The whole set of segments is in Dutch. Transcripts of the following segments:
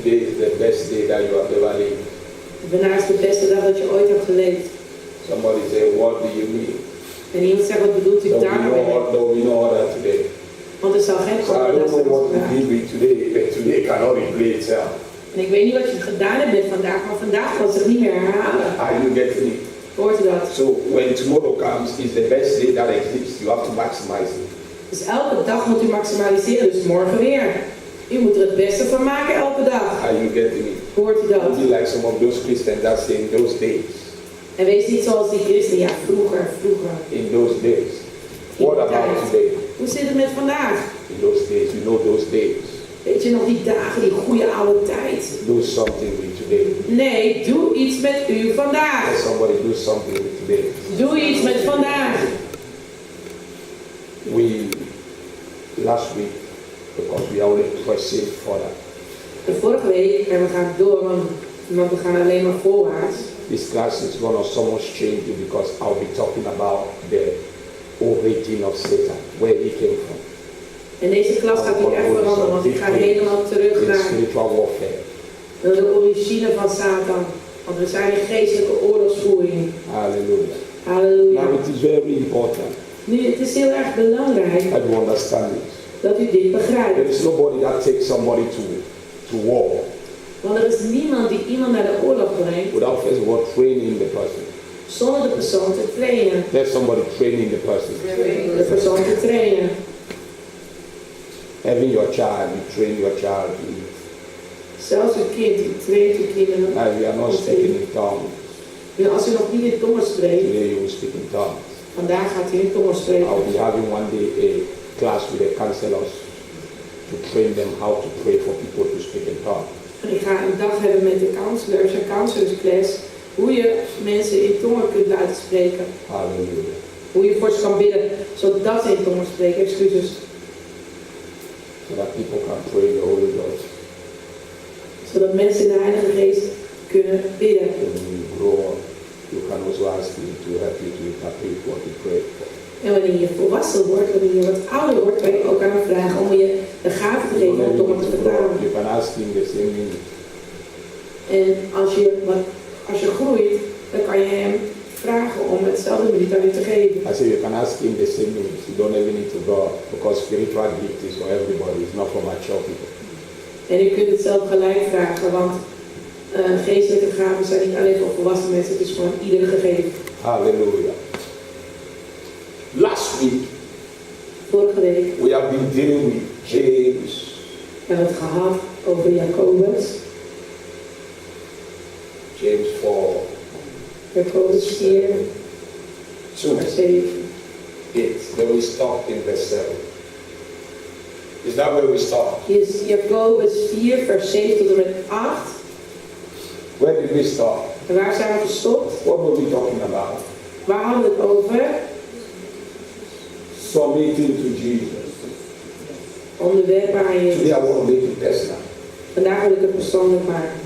today is the best day that you have ever lived. Vandaag is de beste dag dat je ooit hebt geleefd. Somebody say, what do you mean? En iemand zegt, wat bedoelt u daar nou mee? We know that today. Want er zal geen So I andere don't dag know what zijn. you did with today, but today cannot replay itself. En ik weet niet wat je gedaan hebt met vandaag, maar vandaag kan zich niet meer herhalen. Are you getting it? Hoort u dat? So when tomorrow comes, it's the best day that exists. You have to maximize it. Dus elke dag moet u maximaliseren, dus morgen weer. U moet er het beste van maken elke dag. Are you getting it? Hoort u dat? Don't be like some of those Christians that say in those days. En wees niet zoals die christen, ja vroeger. In those days. What about today? Hoe zit het met vandaag? In those days, you know those days. Weet je nog die dagen, die goede oude tijd? Do something with today. Nee, doe iets met u vandaag. Let somebody do something with today. Doe iets met vandaag. Last week, because we are only pressing further. De vorige week, en we gaan door, want we gaan alleen maar voorwaarts. This class is going to so much change you because I'll be talking about the origin of Satan, where he came from. En deze klas gaat niet echt veranderen, want ik ga helemaal terug naar spiritual warfare. De origine van Satan. Want we zijn in geestelijke oorlogsvoering. Hallelujah. Halleluja. Now it is very important Nu, het is heel erg belangrijk that you understand it. dat u dit begrijpt. There is nobody that takes somebody to war Want er is niemand die iemand naar de oorlog brengt without first of all training the person. zonder de persoon te trainen. There's somebody training the person. De persoon te trainen. Having your child, you train your child to eat. Zelfs een kind, die traint uw kinderen. Now we are not speaking in tongues. Nu, als u nog niet in tongen spreekt, Today you will speak in tongues. vandaag gaat u in tongen spreken. I'll be having one day a class with the counselors to train them how to pray for people to speak in tongues. Ik ga een dag hebben met de counselors, een counselorsclass, hoe je mensen in tongen kunt laten spreken. Hallelujah. Hoe je voor ze kan bidden, zodat ze in tongen spreken. Excuses. So that people can pray in the Holy Ghost. Zodat mensen in de Heilige Geest kunnen bidden. When you grow up, you can also ask him to help you to interpret what you pray for. En wanneer je volwassen wordt, wanneer je wat ouder wordt, kan je ook aan hem vragen om je de gave te geven om tongen te vertalen. You can ask him the same thing. En als je groeit, dan kan je hem vragen om hetzelfde minuut aan je te geven. I say you can ask him the same thing. You don't even need to go because spiritual gift is for everybody. It's not for mature people. En u kunt het zelf gelijk vragen, want geestelijke gaven zijn niet alleen voor volwassen mensen, het is gewoon iedereen gegeven. Hallelujah. Last week, Vorige week we have been dealing with James. hebben we het gehad over Jacobus. James 4. Jacobus 4, 2. vers 7. 8. Then we stopped in verse 7. Is that where we stopped? Hier is Jacobus 4, vers 7 tot en met 8. Where did we stop? En waar zijn we gestopt? What were we talking about? Waar hadden we het over? Submitting to Jesus. Onderwerpen aan Jezus. Today I want to make it personal. Vandaag wil ik het persoonlijk maken.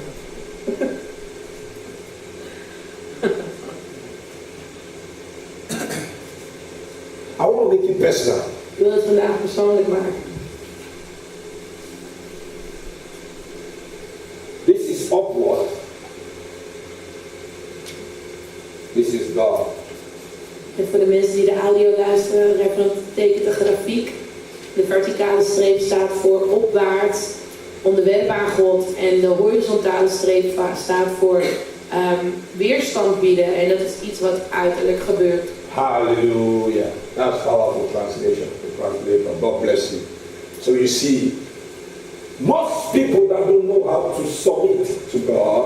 I want to make it personal. Ik wil het vandaag persoonlijk maken. This is upward. This is God. En voor de mensen die de audio luisteren, referent tekent de grafiek. De verticale streep staat voor opwaarts, onderwerp aan God. En de horizontale streep staat voor weerstand bieden. En dat is iets wat uiterlijk gebeurt. Hallelujah. That's powerful translation. The translator. God bless you. So you see, most people that don't know how to submit to God.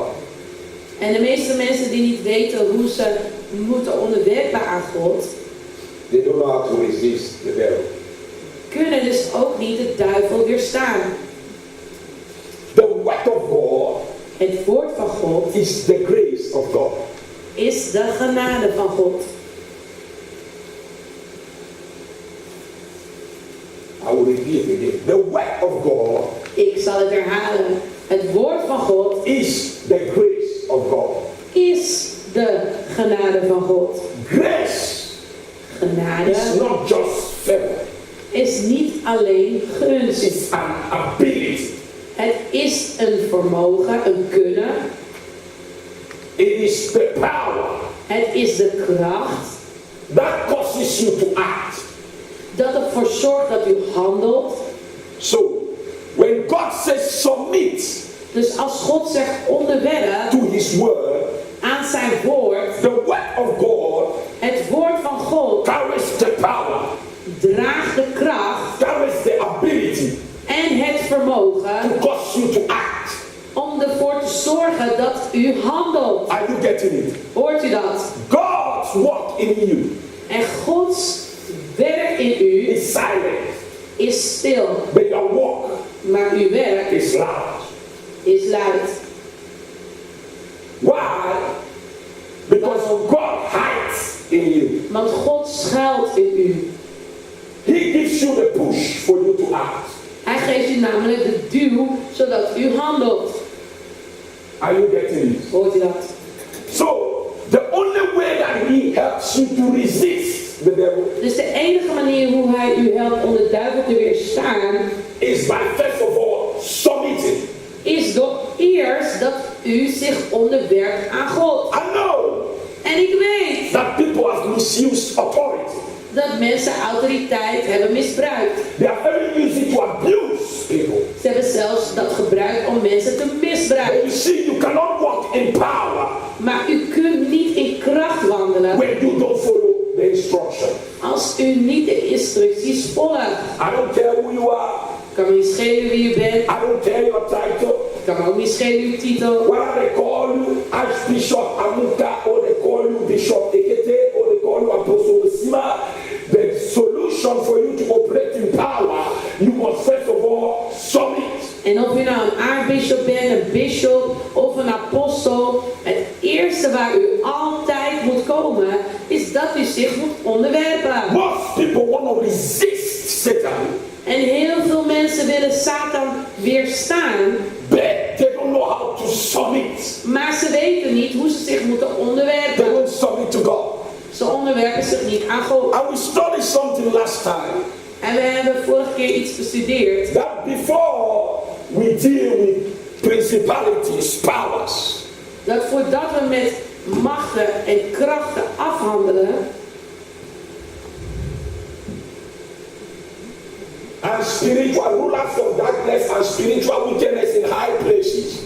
En de meeste mensen die niet weten hoe ze moeten onderwerpen aan God, They don't know how to resist the devil. kunnen dus ook niet de duivel weerstaan. The word of God Het woord van God is the grace of God. is de genade van God. I will repeat it again. The word of God Ik zal het herhalen. Het woord van God is the grace of God. is de genade van God. Grace Genade is not just favor. is niet alleen gunst. It's an ability. Het is een vermogen, een kunnen. It is the power Het is de kracht that causes you to act. dat ervoor zorgt dat u handelt. So, when God says submit Dus als God zegt onderwerp to His word, aan zijn woord, the word of God het woord van God carries the power, draagt de kracht carries the ability en het vermogen to cause you to act. om ervoor te zorgen dat u handelt. Are you getting it? Hoort u dat? God's work in you En Gods werk in u is silent, is stil, but your work maar uw werk is loud. is luid. Why? Because God hides in you. Want God schuilt in u. He gives you the push for you to act. Hij geeft u namelijk de duw zodat u handelt. Are you getting it? Hoort u dat? So, the only way that He helps you to resist the devil Dus de enige manier hoe hij u helpt om de duivel te weerstaan, is by first of all submitting. is door eerst dat u zich onderwerpt aan God. I know En ik weet that people have misused authority. dat mensen autoriteit hebben misbruikt. They have even used it to abuse people. Ze hebben zelfs dat gebruikt om mensen te But misbruiken. you see, you cannot walk in power Maar u kunt niet in kracht wandelen when you don't follow the instruction. als u niet de instructies volgt. I don't care who you are. Kan me niet schelen wie u bent. I don't care your title. Kan me ook niet schelen uw titel. Whether they call you Archbishop Amuka or they call you Bishop Ekete or they call you Apostle Osima, the solution for you to operate in power, you must first of all submit. En of u nou een aartsbisschop bent, een bisschop of een apostel, het eerste waar u altijd moet komen, is dat u zich moet onderwerpen. Most people want to resist Satan, En heel veel mensen willen Satan weerstaan, but they don't know how to submit. maar ze weten niet hoe ze zich moeten They onderwerpen. don't submit to God. Ze onderwerpen zich niet aan God. And we studied something last time, En we hebben vorige keer iets bestudeerd. that before we deal with principalities, powers, Dat voordat we met machten en krachten afhandelen, and spiritual rulers of darkness and spiritual wickedness in high places,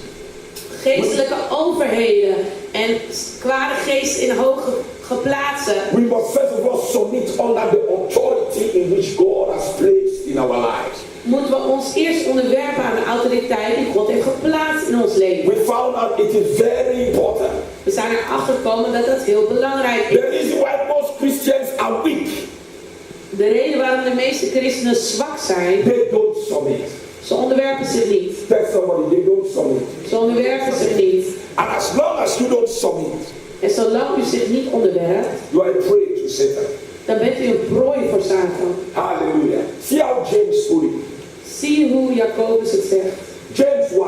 geestelijke overheden en kwade geesten in hoge geplaatsen, we must first of all submit under the authority in which God has placed in our lives. moeten we ons eerst onderwerpen aan de autoriteit die God heeft geplaatst in ons leven. We found out it is very important. We zijn erachter gekomen dat dat heel belangrijk is. The reason why most Christians are weak, De reden waarom de meeste christenen zwak zijn, they don't submit. ze onderwerpen zich niet. Tell somebody they don't submit. Ze onderwerpen zich niet. And as long as you don't submit, En zolang u zich niet onderwerpt, you are a prey to Satan. dan bent u een prooi voor Satan. Hallelujah. See how James put it. Zie hoe Jacobus het zegt. James 1.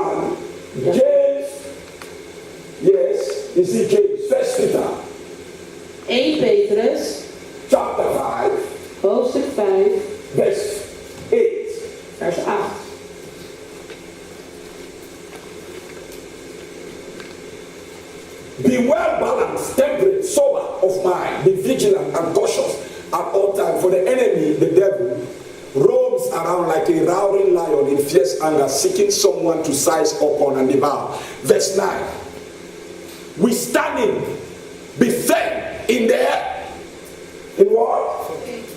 Ja. James. Yes. You see James. First Peter. 1 Petrus, Chapter 5. hoofdstuk 5, Verse 8. vers 8. Be well balanced, temperate, sober of mind. Be vigilant and cautious at all times. For the enemy, the devil, roams around like a roaring lion in fierce anger, seeking someone to seize upon and devour. Verse 9. We standing, be firm in there. In what?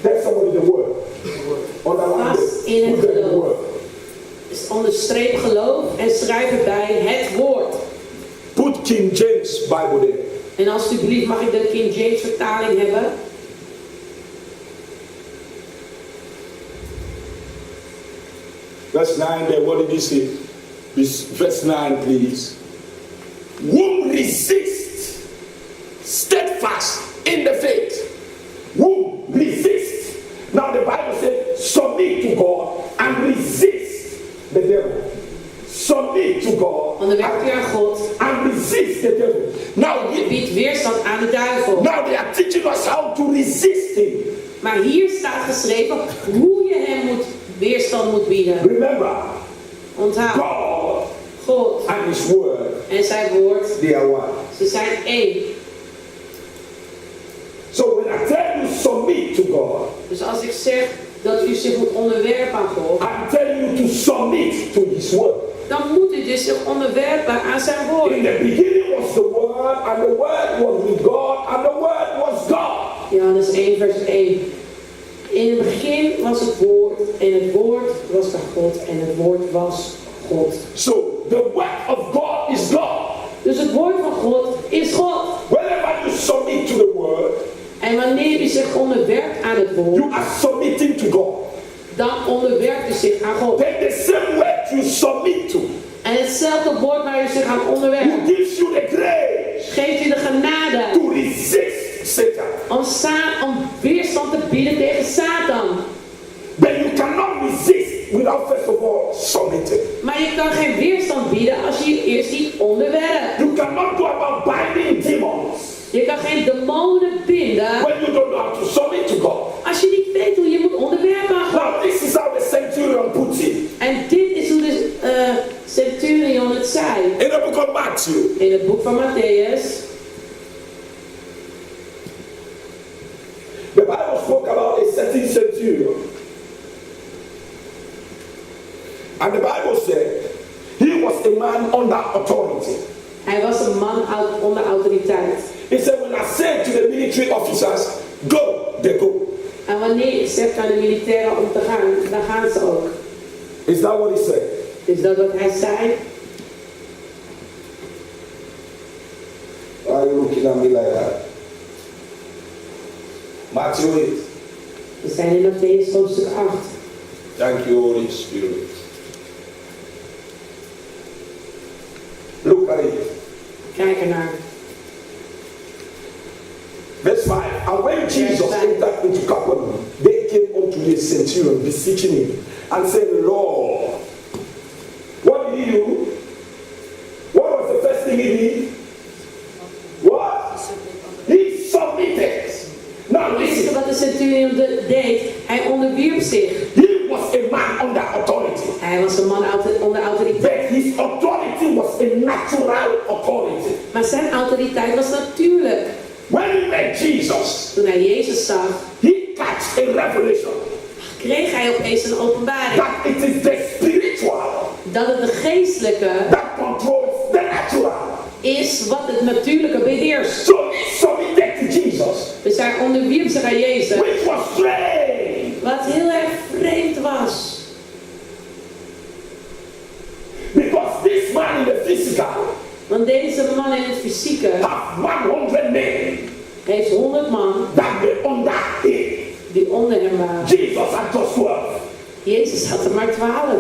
Tell somebody the word. Underline Vast it. in het Put the geloof. word. Dus onderstreep geloof en schrijf erbij het woord. Put King James Bible there. En alsjeblieft mag ik de King James vertaling hebben. Verse 9 there, what did he say? Verse 9, please. Whom resist, steadfast in the faith. Whom resist. Now the Bible says, submit to God and resist the devil. Submit to God Onderwerp u aan God. and resist the devil. Now, Je biedt weerstand aan de duivel. now they are teaching us how to resist him. Maar hier staat geschreven hoe je hem weerstand moet bieden. Remember, Onthoud. God God. and His word, En zijn woord, they are one. ze zijn één. So when I tell you submit to God, Dus als ik zeg dat u zich moet onderwerpen aan God, I'm telling you to submit to His word. dan moet u dus zich onderwerpen aan zijn woord. In the beginning was the word, and the word was with God, and the word was God. Johannes 1 vers 1. In het begin was het woord en het woord was bij God en het woord was God. So the word of God is God. Dus het woord van God is God. Whenever you submit to the word, En wanneer u zich onderwerpt aan het woord, you are submitting to God. dan onderwerpt u zich aan God. Then the same word you submit to, En hetzelfde woord waar u zich aan onderwerpt, who gives you the grace geeft u de genade to resist Satan. om weerstand te bieden tegen Satan. But you cannot resist without first of all submitting. Maar je kan geen weerstand bieden als je je eerst niet onderwerpt. You cannot go about binding demons Je kan geen demonen binden when you don't know how to submit to God. als je niet weet hoe je moet onderwerpen aan God. Now this is how the centurion puts it. En dit is hoe de centurion het zei. In the book of Matthew, In het boek van Matthäus. the Bible spoke about a certain centurion. And the Bible said he was a man under authority. Hij was een man onder autoriteit. He said, when I said to the military officers, go, they go. En wanneer ik zeg aan de militairen om te gaan, dan gaan ze ook. Is that what he said? Is dat wat hij zei? Why are you looking at me like that? Matthew 8. We zijn in Matthäus hoofdstuk 8. Thank you, Holy Spirit. Look at it. Kijk ernaar. Verse 5. And when Jesus entered into Capernaum, they came unto the centurion, beseeching him, and said, Lord, what did he do? What was the first thing he did? What? He submitted. Now Weet je listen. wat de centurion deed? Hij onderwierp zich. He was a man under authority. Hij was een man onder autoriteit. But his authority was a natural authority. Maar zijn autoriteit was natuurlijk. When he met Jesus, Toen hij Jezus zag, he catch a revelation kreeg hij opeens een openbaring. that it is the spiritual Dat het de geestelijke that controls the natural. is wat het natuurlijke beheerst. So he submitted to Jesus, Dus hij onderwierp zich aan Jezus. which was strange. Wat heel erg vreemd was. Because this man in the physical Want deze man in het fysieke have 100 men heeft 100 man that were under him. die onder hem waren. Jesus had just 12. Jezus had er maar 12.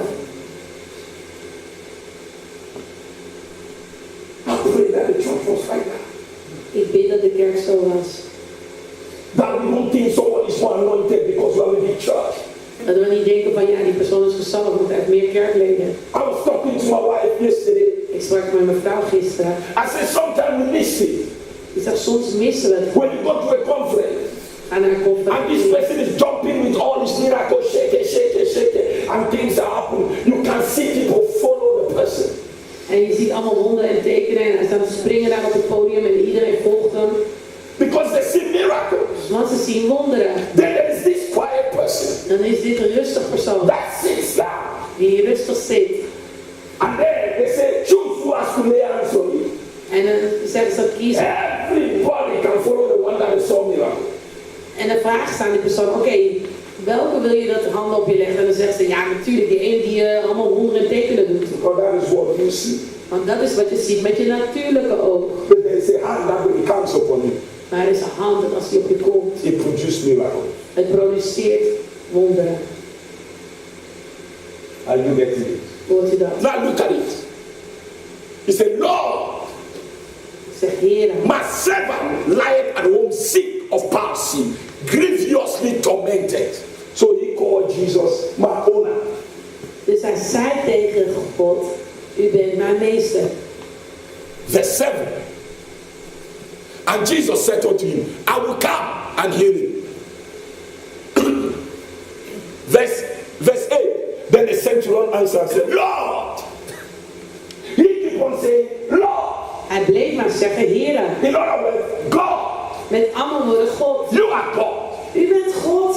I pray that the church was like that. Ik bid dat de kerk zo was. That we don't think someone is more anointed because we are a big church. Dat we niet denken van ja, die persoon is gezalfd, want hij heeft meer kerkleden. I was talking to my wife yesterday. Ik sprak met mijn vrouw gisteren. I said sometimes we miss it. Ik zeg soms missen we het. When you go to a conference Ga naar een and conferentie. this person is jumping with all his miracles, shake it, shake it, shake it, and things are happening. You can see people follow the person. En je ziet allemaal wonderen en tekenen en hij staat te springen daar op het podium en iedereen volgt hem. Because they see miracles. Want ze zien wonderen. Then there is this quiet person Dan is dit een rustig persoon that sits down. die rustig zit. And then they say, choose who has to lay hands on you. En dan zeggen ze kiezen. Everybody can follow the one that saw miracle. En dan vragen ze aan die persoon, oké, welke wil je dat de handen op je leggen? En dan zegt ze, ja natuurlijk, die ene die allemaal wonderen en tekenen doet. Because that is what you see. Want dat is wat je ziet met je natuurlijke oog. But there is a hand that when it comes upon you, Maar er is een hand en als die op je komt, it produces miracles. het produceert wonderen. Are you getting it? Hoort je dat? Now look at it. He said, Lord, Zeg, Heer, my servant lieth at home sick of palsy, grievously tormented. So he called Jesus my owner. dus hij zei tegen God, u bent mijn meester. Verse 7. And Jesus said unto him, I will come and heal him. Verse 8. Then the centurion answered and said, Lord, he Hij bleef maar zeggen, Heere. In other words, God. Met andere woorden, God. You are God. U bent God.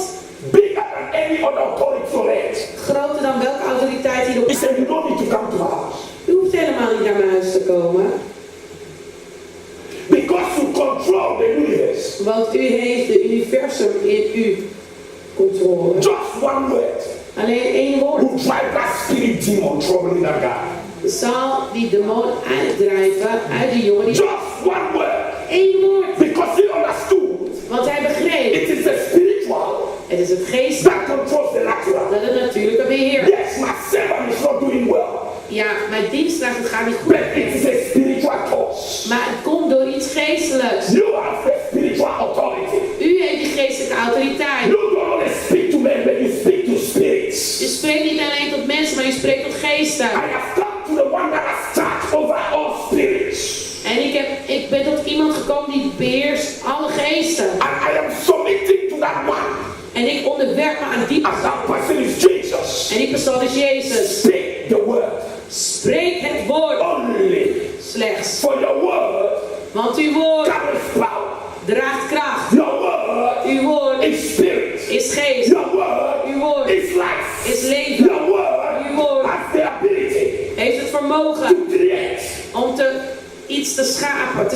Bigger than any other authority on earth. Groter dan welke autoriteit hier op He said, you don't need to come to my house. U hoeft helemaal niet naar mijn huis te komen. Because you control the universe. Want u heeft het universum in uw controle. Just one word. Alleen één woord. You drive that spirit demon troubling that guy. Zal die demon uitdrijven uit de jongen. Just one word. Één woord. Because he understood. Want hij begreep. It is the spiritual. Het is het geest that controls the natural. dat het natuurlijke beheert. Yes, my servant is not doing well. Ja, mijn dienstdracht gaat niet goed. But it is a spiritual cause. Maar het komt door iets geestelijks. You have the spiritual authority. U heeft die geestelijke autoriteit. You don't only speak to men, but you speak to spirits. Je spreekt niet alleen tot mensen, maar je spreekt tot geesten. I have come to the one that has charge over all spirits. En ik ben tot iemand gekomen die beheerst alle geesten. And I am submitting to that one. En ik onderwerp me aan die as that person is Jesus. En die persoon is Jezus. Speak the word. Spreek het woord. Only. Slechts. For your word. Want uw woord carries power. draagt kracht. Your word. Uw woord is spirit. Is geest. Your word. Uw woord is life. Is leven. Your word. Uw woord has the ability. Heeft het vermogen to create. Om iets te schapen,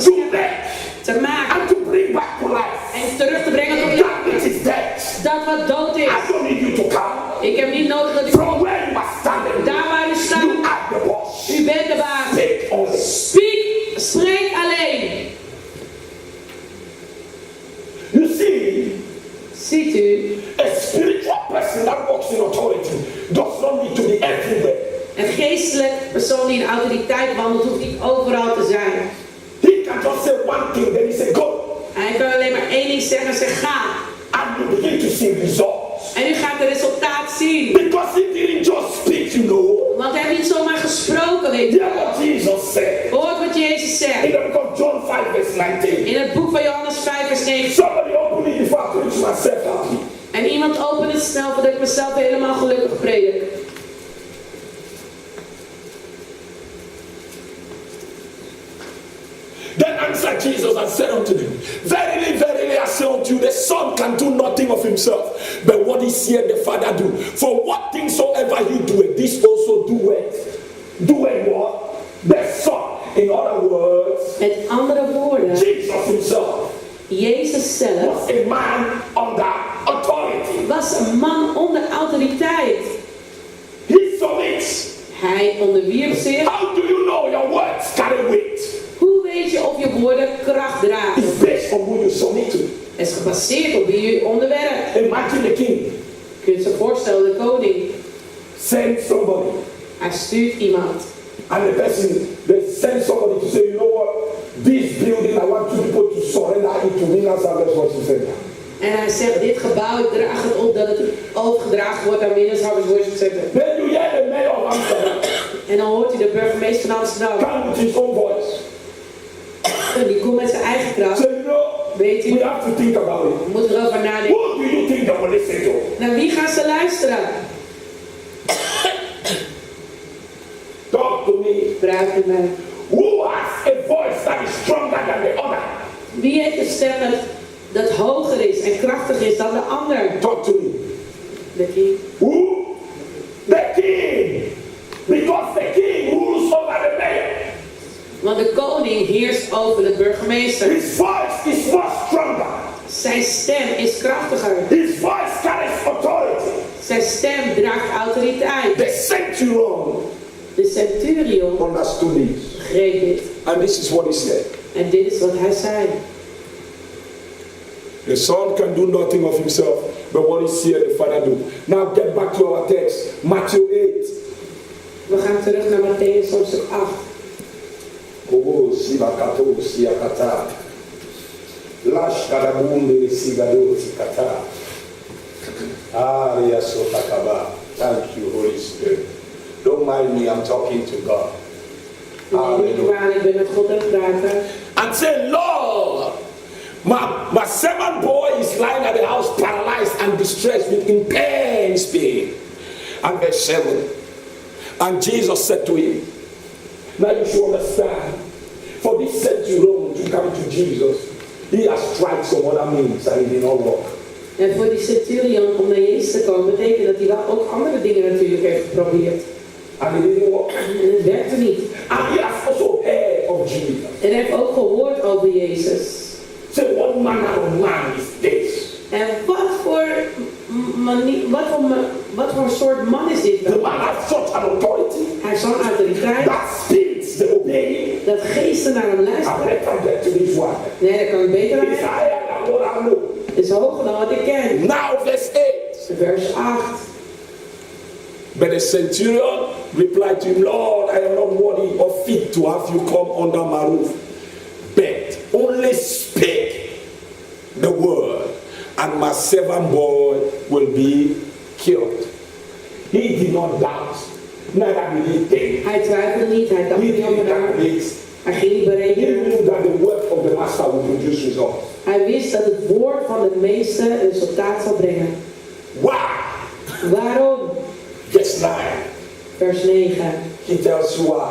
te maken. And to bring back to life. En terug te brengen tot that which is dead. Dat wat dood is. I don't need you to come. Ik heb niet nodig dat u from where you are standing. Daar waar u staat. You are the boss. U bent de baas. Speak only. Spreek alleen. You see. Ziet u. A spiritual person that walks in authority does not need to be everywhere. Een geestelijk persoon die in autoriteit wandelt, hoeft niet overal te zijn. He can just say one thing, then he say go. Hij kan alleen maar één ding zeggen en zeggen ga. And you begin to see results. En u gaat het resultaat zien. Because he didn't just speak, you know. Want hij heeft niet zomaar gesproken, weet je. Hear what Jesus said. Hoort wat Jezus zegt. In the book of John 5 verse 19. In het boek van Johannes 5 vers 19. Somebody open it before I preach myself happy. En iemand opent het snel voordat ik mezelf helemaal gelukkig predik. Then answered Jesus and said unto them, verily, verily, I say unto you, the Son can do nothing of himself, but what he seeth the Father do. For what things soever he doeth, this also doeth. Doeth what? The Son. In other words, met andere woorden, Jesus himself Jezus zelf was a man under authority. Was een man onder autoriteit. He submits. Hij onderwierp zich. How do you know your words carry weight? Hoe weet je of je woorden kracht dragen? It's based on who you submit to. Het is gebaseerd op wie je onderwerpt. Imagine the king. Kun je je voorstellen, de koning. Send somebody. Hij stuurt iemand. And the person, they send somebody to say, you know what? This building, I want you people to surrender it to me. That's what he said. En hij zegt, dit gebouw, ik draag het op dat het overgedragen wordt aan Winners Worship Center. Then you hear the mayor of Amsterdam. En dan hoort u de burgemeester van Amsterdam. Come with his own voice. En die komt met zijn eigen kracht. So you know, weet u, we have to think about it. We moeten erover nadenken. Who do you think they will listen to? Naar wie gaan ze luisteren? Talk to me. Praat met mij. Who has a voice that is stronger than the other? Wie heeft een stem dat hoger is en krachtiger is dan de ander? Talk to me. De king. Who? The king. Because the king rules over the mayor. Want de koning heerst over de burgemeester. His voice is more stronger. Zijn stem is krachtiger. His voice carries authority. Zijn stem draagt autoriteit. The centurion. De centurion understood this. Begreep dit. And this is what he said. En dit is wat hij zei. The Son can do nothing of himself, but what he seeth the Father do. Now get back to our text, Matthew 8. We gaan terug naar Matthäus hoofdstuk 8. Kobo sibakato siakata. Lash kadabunde sigado sikata. Aria sotakaba. Thank you, Holy Spirit. Don't mind me, I'm talking to God. Hallelujah. Ik ben met God aan het praten. And say, Lord, my servant boy is lying at the house paralyzed and distressed with intense pain. And verse 7. And Jesus said to him, now you should understand, for this coming to Jesus, he has tried some other means and it did not work. En voor die centurion om naar Jezus te komen, betekent dat hij wel ook andere dingen natuurlijk heeft geprobeerd. And it didn't work. En het werkte niet. And he has also heard of Jesus. En hij heeft ook gehoord over Jezus. So what manner of man is this? En wat voor soort man is dit The dan? man has such an authority. Hij heeft zo'n autoriteit. That spirits they obey. Dat geesten naar hem I luisteren. better get to this one. Nee, dat kan ik beter It's aan. higher than what I know. Het is hoger dan wat ik ken. Now verse 8. Vers 8. But the centurion replied to him, Lord, I am not worthy or fit to have you come under my roof. But only speak the word, and my servant boy will be killed. He did not doubt, neither did he think. Hij twijfelde niet, hij dacht He niet over didn't na. calculate. Hij ging niet He berekenen. knew that the word of the master would produce results. Hij wist dat het woord van de meester een resultaat zou brengen. Why? Waarom? Verse 9. Vers 9. He tells you why.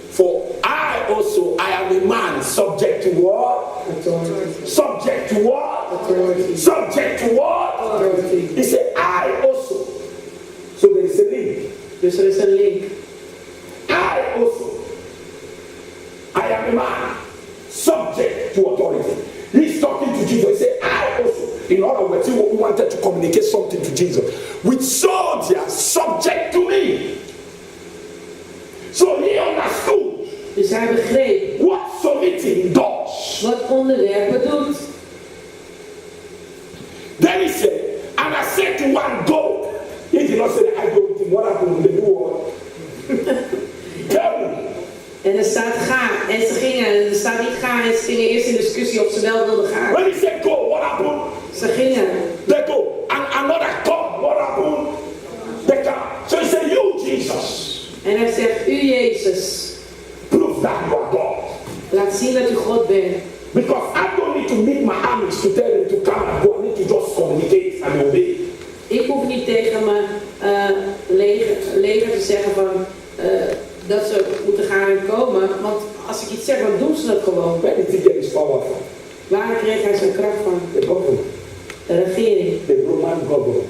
For I am a man subject to what? Authority. Subject to what? Authority. Subject to what? Authority. He said, I also. So there is a link. Dus er is een link. I also. I am a man subject to authority. He's talking to Jesus. He said, I also. In other words, he wanted to communicate something to Jesus. With soldiers subject to me. So he understood. Dus hij begreep What submitting does. wat onderwerpen doet. Then he said, and I said to one, go. He did not say, I go with him. What happened? They do what? Tell me. En er staat ga. En ze gingen. En er staat niet ga. En ze gingen eerst in discussie of ze wel wilden gaan. When he said go, what happened? Ze gingen. They go. And another come. What happened? They come. So he said, you, Jesus. En hij zegt, u Jezus. Prove that you are God. Laat zien dat u God bent. Because I don't need to meet my armies to tell them to come and go. I need to just communicate and obey. Ik hoef niet tegen mijn leger te zeggen van, dat ze moeten gaan en komen. Want als ik iets zeg, dan doen ze dat gewoon. Where did he get his power from? Waar kreeg hij zijn kracht van? The government. De regering. The Roman government.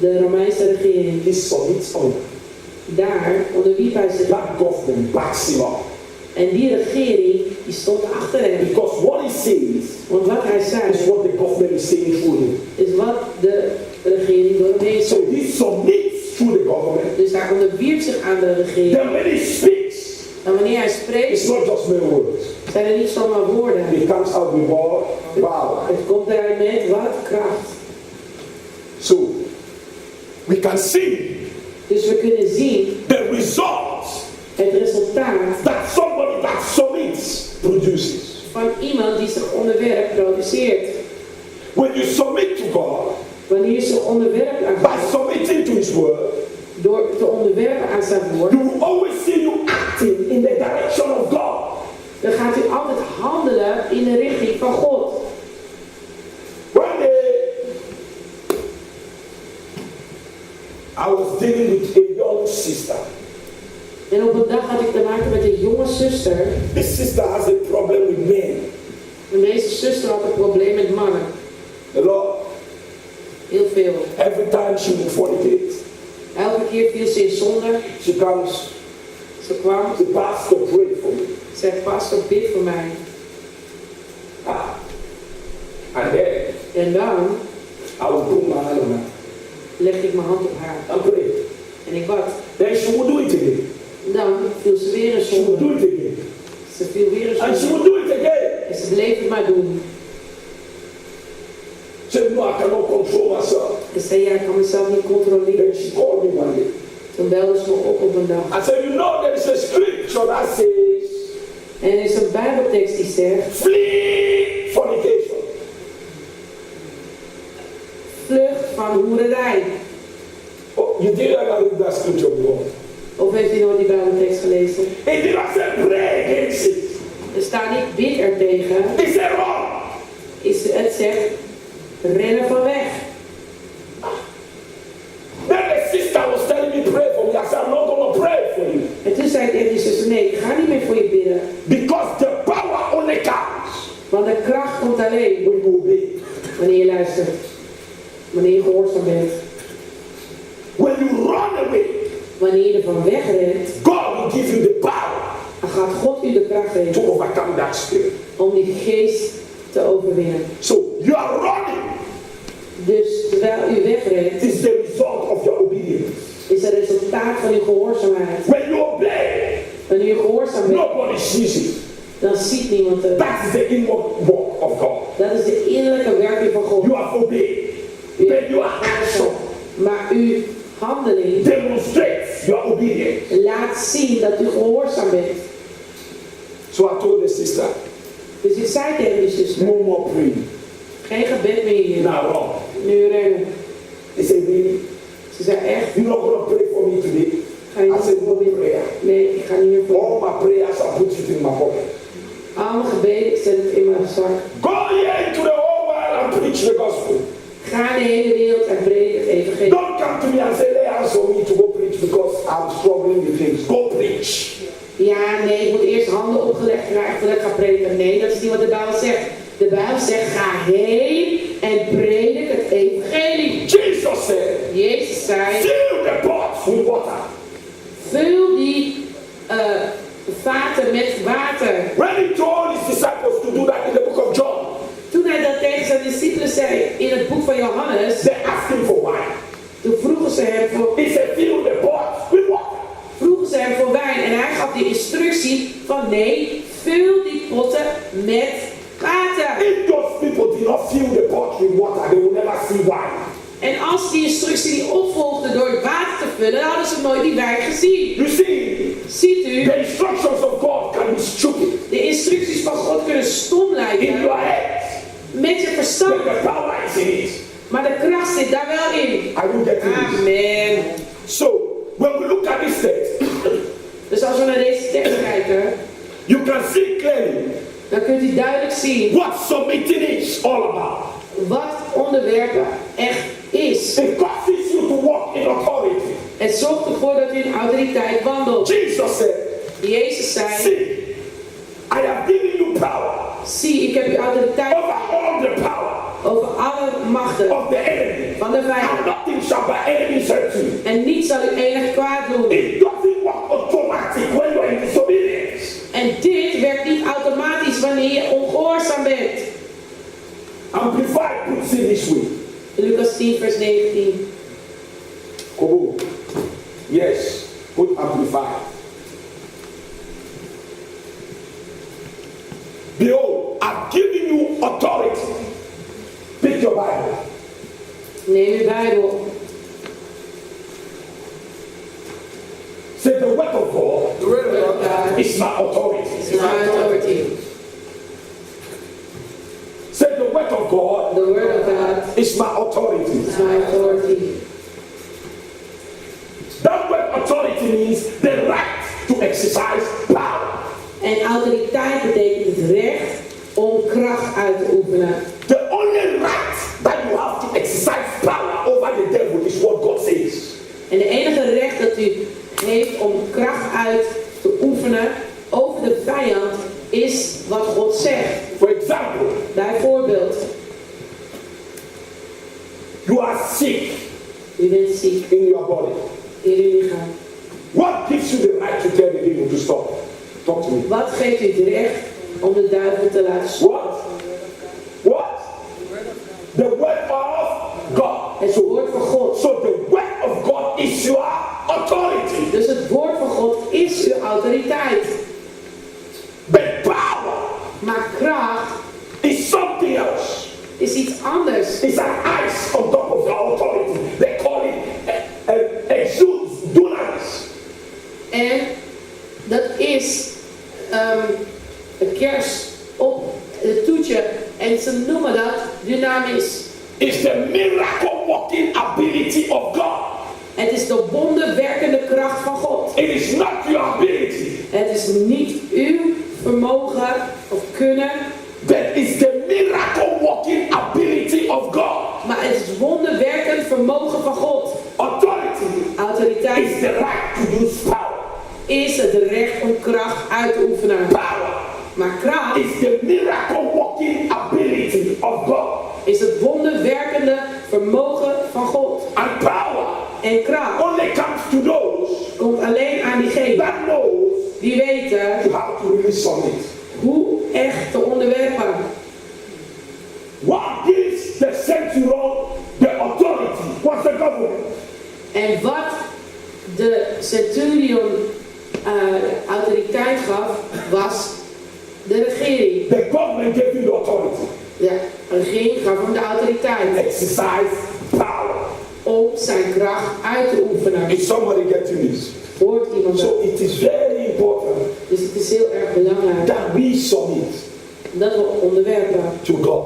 De Romeinse regering. He submits under. Daar onderwiep hij zich. That government backs him up. En die regering, die stond achter hem. Because what he says Want wat hij zei, is what the government is saying through him. is wat de regering door hem heen So zegt. he submits to the government. Dus hij onderwierp zich aan de regering. Then when he speaks, En wanneer hij spreekt, it's not just mere words. zijn er niet zomaar woorden. It comes out with more power. Het komt eruit met wat? Kracht. So we can see Dus we kunnen zien the results het resultaat that somebody that submits produces. van iemand die zich onderwerpt, produceert. When you submit to God Wanneer je zich onderwerpt aan by God, submitting to His word, door te onderwerpen aan zijn woord, you will always see you acting in the direction of God. dan gaat u altijd handelen in de richting van God. I was dealing with a young sister. En op een dag had ik te maken met een jonge zuster. This sister has a problem with men. En deze zuster had een probleem met mannen. A lot. Heel veel. Every time she would fornicate, Elke keer viel ze in zonde. she comes, Ze kwam. the pastor prayed for me. Ze zei, pastor, bid voor mij. And then En dan I would put my hand on her legde ik mijn hand op haar. and pray. En ik bad. Then she would do it again. Dan viel ze weer in She would do zonde. it again. Ze viel weer in And she zonde. would do it again. En ze bleef het maar doen. She said, no, I cannot control myself. En zei, ja, ik kan mezelf niet controleren. Then she called me one day. Toen belde ze me op een dag. I said, you know there is a scripture that says, En er is een Bijbeltekst die zegt, flee fornication. vlucht van hoererij. Oh, you didn't read that scripture before. Of heeft u nooit die Bijbeltekst gelezen? It did not say pray against it. Er staat niet bid er tegen. It said run. Het zegt rennen van weg. Then the sister was telling me pray for me. I said, I'm not going to pray for you. En toen zei ik tegen die zuster, nee, ik ga niet meer voor je bidden. Because the power alleen when you obey. wanneer je luistert. Wanneer je gehoorzaam bent. When you run away, Wanneer je ervan wegrent, God will give you the power dan gaat God u de kracht to geven overcome that spirit. om die geest te overwinnen. So you are running. Dus terwijl u wegrent, It's the result of your obedience. is het resultaat van uw gehoorzaamheid. When you obey, Wanneer u gehoorzaam bent, nobody sees it. dan ziet niemand het. That is the inward work of God. Dat is de innerlijke werking van God. You have obeyed. But your action Maar uw handeling demonstrates your obedience. laat zien dat u gehoorzaam bent. So I told the sister, Dus ik zei tegen de zuster, no more praying. geen gebed meer hier. Now run. Nu rennen. He said, really? Ze zei echt, You're not going to pray for me today? ga je I said, no niet prayer. Nee, ik ga niet meer voor. All my prayers are put it in my pocket. Al mijn gebeden, ik zet het in mijn zak. Go here into the whole world and preach the gospel. Ga in de hele wereld en predik het evangelie. Don't come to me and say, lay hands on me to go preach because I'm struggling with things. Go preach. Ja, nee, ik moet eerst handen opgelegd krijgen voordat ik ga prediken. Nee, dat is niet wat de Bijbel zegt. De Bijbel zegt, ga heen en predik het evangelie. Jesus said, Jezus zei, fill the pots with water. vul die vaten met water. When he told his disciples to do that in the book of John, Toen hij dat tegen zijn discipelen zei in het boek van Johannes, they asked him for wine. toen vroegen ze hem voor, He said, fill the pots with water. vroegen ze hem voor wijn. En hij gaf de instructie van nee, vul die potten met water. If those people did not fill the pots with water, they will never see wine. En als die instructie niet opvolgde door het water te vullen, dan hadden ze nooit die wijn gezien. You see, Ziet u, the instructions of God can be stupid de instructies van God kunnen stom in lijken your head, met je verstand. but the power is in it. Maar de kracht zit daar wel in. I will get to this. Amen. So, when we look at this text, Dus als we naar deze tekst kijken, you can see clearly dan kunt u duidelijk zien what submitting is all about. wat onderwerpen echt is. It causes you to walk in authority. Het zorgt ervoor dat u in autoriteit wandelt. Jesus said, Jezus zei, see, I have given you power zie, ik heb u autoriteit over all the power over alle machten of the enemy. van de And vijand. nothing shall by enemies hurt you. En niets zal u enig kwaad doen. It doesn't work automatic when you're in disobedience. En dit werkt niet automatisch wanneer je ongehoorzaam bent. Amplified puts it this way. Lucas 10 vers 19. Kobo. Yes, put amplified. Behold, I've given you authority. Pick your Bible. Neem uw Bijbel. Say the word of God. The word of God Is my authority. Is my authority. Say the word of God. The word of God Is my authority. is my authority. That word authority means the right to exercise power. En autoriteit betekent het recht om kracht uit te oefenen. The only right that you have to exercise power over the devil is what God says. En de enige recht dat u heeft om kracht uit te oefenen over de vijand is wat God zegt. For example, Bijvoorbeeld, you are sick u bent ziek in your body. in uw lichaam. What gives you the right to tell the devil to stop? Talk to me. Wat geeft u het recht om de duivel te laten stoppen? What? What? The word of God. Het woord van God. So the word of God is your authority. Dus het woord van God is uw autoriteit. But power Maar kracht is something else. is iets anders. It's an ice on top of the authority. They call it exudes dunamis. En dat is een kers op het toetje. En ze noemen dat dynamis. It's the miracle working ability of God. Het is de wonderwerkende kracht van God. It is not your ability. Het is niet uw vermogen of kunnen. But it's the miracle working ability of God. Maar het is wonderwerkend vermogen van God. Authority Autoriteit is the right to use power. is het recht om kracht uit te oefenen. Power Maar kracht is the miracle working ability is het wonderwerkende vermogen van God. And power En kracht only comes to those komt alleen aan diegenen that knows die weten how to really submit. hoe echt te onderwerpen. What gives the centurion the authority? What's the government? En wat de centurion autoriteit gaf, was de regering. The government gave him the authority. De regering gaf hem de autoriteit Exercise power. om zijn kracht uit te oefenen. Is somebody getting this? Hoort iemand dat? So it is very important Dus het is heel erg belangrijk that we submit dat we onderwerpen to God.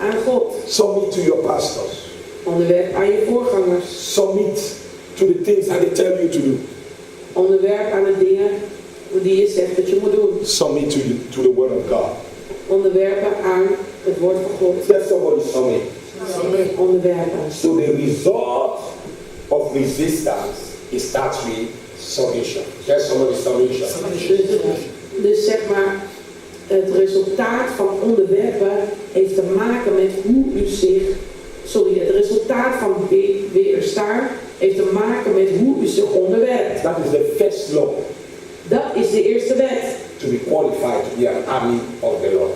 aan God. Submit to your pastors. Onderwerp aan je voorgangers. Submit to the things that they tell you to do. Onderwerp aan de dingen die je zegt dat je moet doen. Submit to the word of God. Onderwerpen aan het woord van God. Let somebody submit. Onderwerpen. So the result of resistance is that with submission. Let somebody submission. Dus zeg maar, het resultaat van onderwerpen heeft te maken met hoe u zich... het resultaat van weerstaan heeft te maken met hoe u zich onderwerpt. That is the first law. Dat is de eerste wet. To be qualified to be an army of the Lord.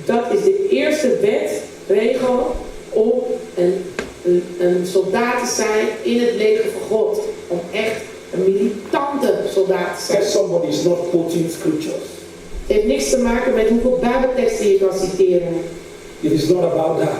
Dat is de eerste wet, regel, om een soldaat te zijn in het leger van God. Om echt een militante soldaat te zijn. If somebody is not quoting scriptures, Het heeft niks te maken met hoeveel bijbelteksten je kan citeren. it is not about that.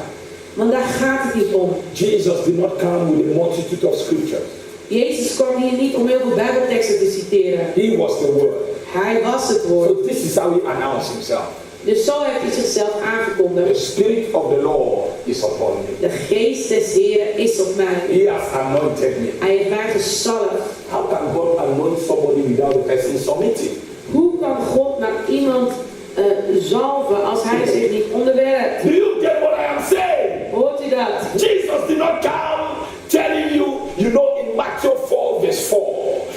Want daar gaat het niet om. Jesus did not come with a multitude of scriptures. Jezus kwam hier niet om heel veel bijbelteksten te citeren. He was the word. Hij was het woord. So this is how he announced himself. Dus zo heeft hij zichzelf The aangekondigd. spirit of the Lord is upon me. De geest des Heren is op mij. He has anointed me. Hij heeft mij gezalfd. How can God anoint somebody without the person submitting? Hoe kan God naar iemand zalven als hij zich niet onderwerpt? Do you get what I am saying? Hoort u dat? Jesus did not come telling you, you know, in Matthew 4 verse 4,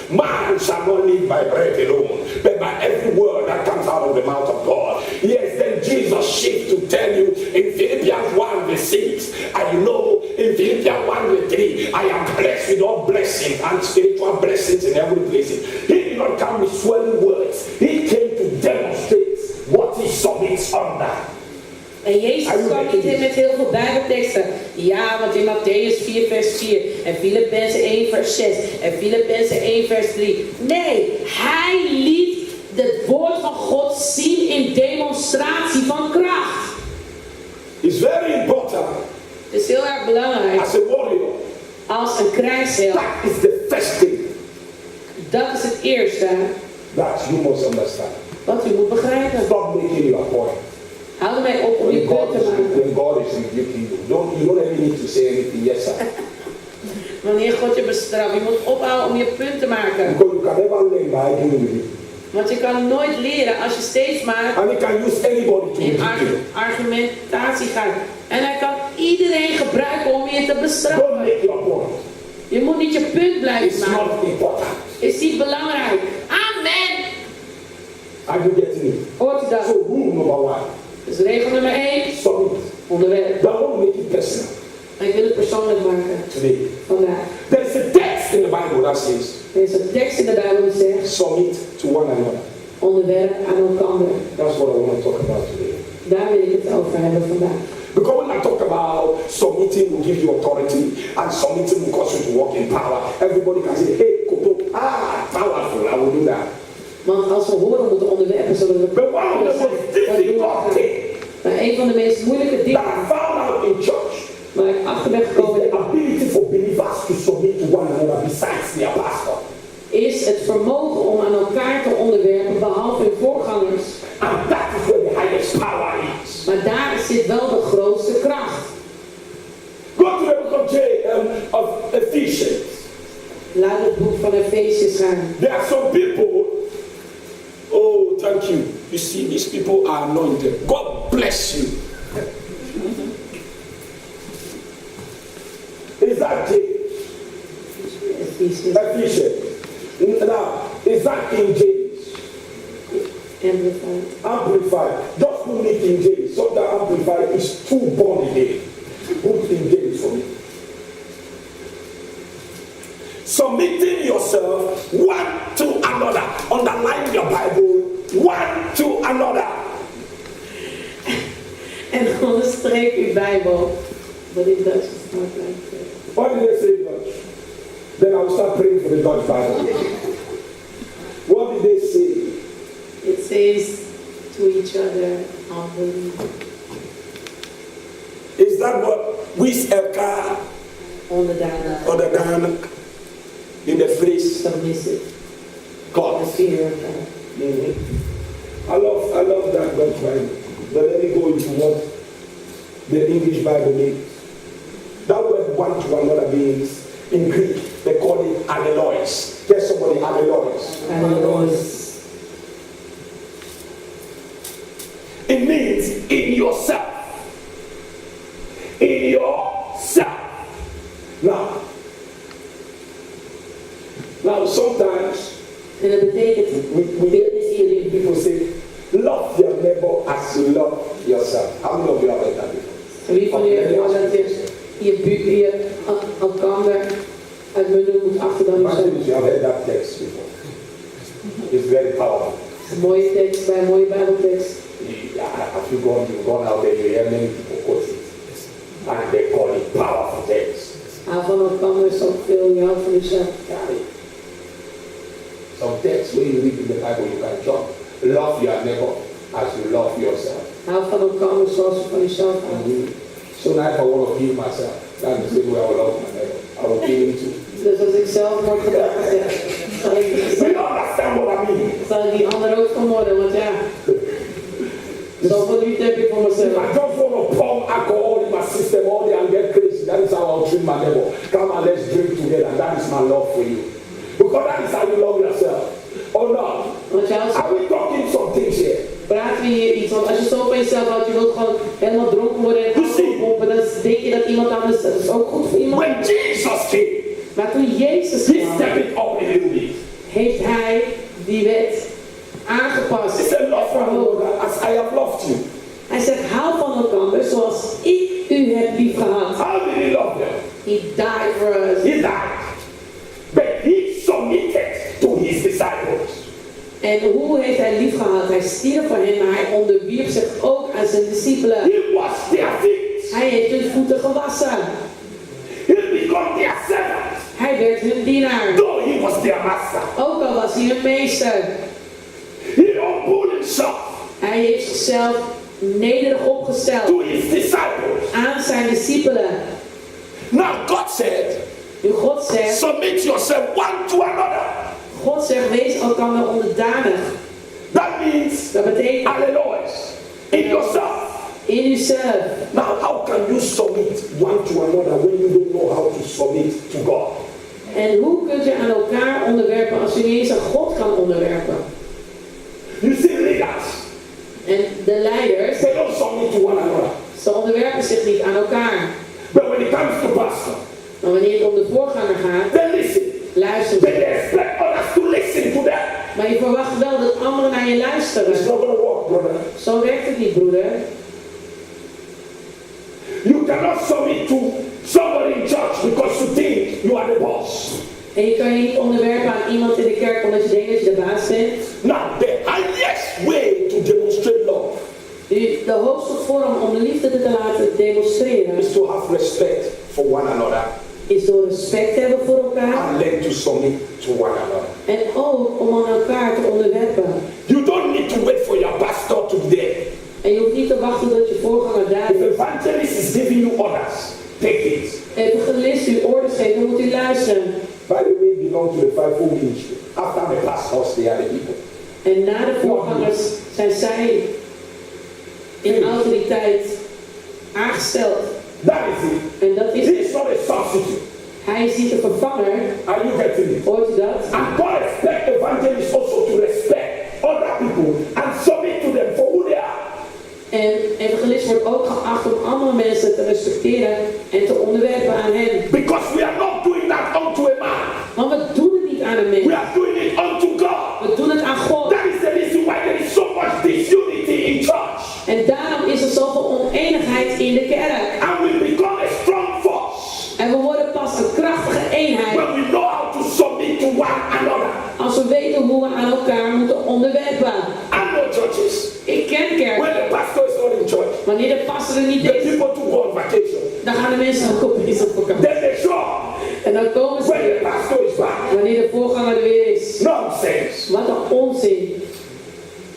man shall not live by bread alone, but by every word that comes out of the mouth of God. Yes, then Jesus shifts to tell you in Philippians 1 verse 6, and you know, in Philippians 1 verse 3, I am blessed with all blessings and spiritual blessings in every place. He did not come with swelling words. He came to demonstrate what he submits under. En Jezus kwam niet in met heel veel bijbelteksten. Ja, want in Matthäus 4 vers 4 en Filippenzen 1 vers 6 en Filippenzen 1 vers 3. Nee, hij liet het woord van God zien in demonstratie van kracht. It's very important. Het is heel erg belangrijk. As a warrior, Als een krijgsheld. that is the first thing Dat is het eerste that you must understand. wat u moet begrijpen. Stop making your point. Hou ermee op om je punt te maken. When God is rebuking you, you don't even need to say anything. Yes, sir. Wanneer God je bestraft, je moet ophouden om je punt te maken. Because you can never learn by doing with it. Want je kan nooit leren als je steeds maar And he can use anybody to in rebuke you. argumentatie gaat. En hij kan iedereen gebruiken om je te Don't bestraffen. make your point. Je moet niet je punt blijven It's maken. not important. Is niet belangrijk. Amen. Are you getting it? Hoort u dat? So rule number 1. Dus regel nummer 1. Submit. Onderwerp. Don't want to make it personal En ik wil het persoonlijk maken. today. Vandaag. There is a text in the Bible that says, Er is een tekst in de Bijbel die zegt. submit to one another. Onderwerp aan elkaar. That's what I want to talk about today. Daar wil ik het over hebben vandaag. Because when I talk about submitting will give you authority and submitting will cause you to walk in power, everybody can say, hey, Koto, powerful, I will do that. Want als we horen moeten onderwerpen, zullen we... But one of the most difficult things Maar een van de meest moeilijke that dingen I found out in church waar ik achter ben is gekomen the ability for believers to submit to one another besides their pastor. is het vermogen om aan elkaar te onderwerpen, behalve hun voorgangers. And that is where the highest power is. Maar daar zit wel de grootste kracht. Go to the book of Ephesians. Laat het boek van Efesiërs gaan. There are some people, oh, thank you. You see, these people are anointed. God bless you. Is that it? Efesiërs. Ephesians. Now, is that in James? Amplified. Amplified. Just only in James. So that Amplified is too born again. put in games for me. Submitting yourself one to another. Underline your Bible. One to another. En onderstreep uw Bijbel. But in Dutch is not like that. What did they say in Dutch? Then I will start praying for the Dutch Bible. What did they say? It says to each other, unbelievable. Is that what we Elke onderdanig in the phrase? Submissive. God. The fear of God. Mm-hmm. I love that Dutch Bible. But let me go into what the English Bible means. That word one to another means, in Greek, they call it analois. Tell somebody analois. Analois. It means in yourself. In yourself. Now sometimes En dat betekent, we hear people say, love your neighbor as you love yourself. How many of you have heard that before? wie van u heeft gehoord dat je elkaar uitmuntend moet achter dan jezelf? Imagine if you have heard that text before. It's very powerful. Een mooie tekst bij een mooie Bijbeltekst. As you've gone out there, you hear many people quote it. And they call it powerful text. Hou van elkaar is ook veel, je houdt van jezelf. Some text when you read in the Bible, you can jump. Love your neighbor as you love yourself. Hou van elkaar zoals je van jezelf houdt. So now if I want to kill myself, that's the same way I will love my neighbor. I will kill him too. Dus als ik zelf word gedacht, zal ik understand what I mean? Zal ik die ander ook vermoorden, want ja. Zoveel liefde heb ik voor mezelf. I just want to pump alcohol in my system all day and get crazy. That is how I'll treat my neighbor. Come and let's drink together. That is my love for you. Because that is how you love yourself. Or not? Are we talking some things here? Praten we hier iets, want als je zo van jezelf houdt, je wilt gewoon helemaal dronken worden en oppompen, dan denk je dat iemand anders, dat is ook goed voor iemand. When Jesus came, maar toen Jezus kwam, heeft hij die wet aangepast. He said, love one another as I have loved you. Hij zegt, hou van elkaar zoals ik u heb lief gehad. How did he love them? He died for us. He died. But he submitted to his disciples. En hoe heeft hij lief gehad? Hij stierf voor hen, maar hij onderwierp zich ook aan zijn discipelen. He washed their feet. Hij heeft hun voeten gewassen. He became their servant. Hij werd hun dienaar. Though he was their master. Ook al was hij hun meester. He humbled himself. Hij heeft zichzelf nederig opgesteld. To his disciples. Aan zijn discipelen. Now God said, nu God zegt, submit yourself one to another. God zegt, wees elkaar onderdanig. That means, dat betekent, hallelujah, in yourself. In yourself. Now, how can you submit one to another when you don't know how to submit to God? En hoe kunt je aan elkaar onderwerpen als je niet eens aan God kan onderwerpen? You see leaders. En de leiders, they don't submit to one another. Ze onderwerpen zich niet aan elkaar. But when it comes to pastor, maar wanneer het om de voorganger gaat, they listen. Luister. They expect others to listen to them. Maar je verwacht wel dat anderen naar je luisteren. It's not gonna work, brother. Zo werkt het niet, broeder. You cannot submit to somebody in church because you think you are the boss. En je kan je niet onderwerpen aan iemand in de kerk omdat je denkt dat je de baas bent. Now, the highest way to demonstrate love. De hoogste vorm om de liefde te laten demonstreren is to have respect for one another. Is door respect te hebben voor elkaar. And learn to submit to one another. En ook om aan elkaar te onderwerpen. You don't need to wait for your pastor to be there. En je hoeft niet te wachten tot je voorganger daar is. If evangelist is giving you orders, take it. Evangelist u orders geeft, dan moet u luisteren. By the way, belong to the fivefold ministry. After the pastors, they are the people. En na de voorgangers zijn zij in autoriteit aangesteld. That is it. En dat is He is not a substitute. Hij is niet een vervanger. Are you getting it? Hoort u dat? And God expects evangelists also to respect other people and submit to them for who they are. En evangelist wordt ook geacht om andere mensen te respecteren en te onderwerpen aan hen. Because we are not doing that unto a man. Want we doen het niet aan een mens. We are doing it unto God. We doen het aan God. That is the reason why there is so much disunity in church. En daarom is er zoveel oneenigheid in de kerk. And we become a one another. Als we weten hoe we aan elkaar moeten onderwerpen. I know churches. Ik ken kerk. When the pastor is not in church, Wanneer de pastor er niet the is, people to go on vacation. dan gaan de mensen ook op vakantie. Then they show up. En dan komen When ze the pastor is back. wanneer de voorganger er weer is. Nonsense. Wat een onzin.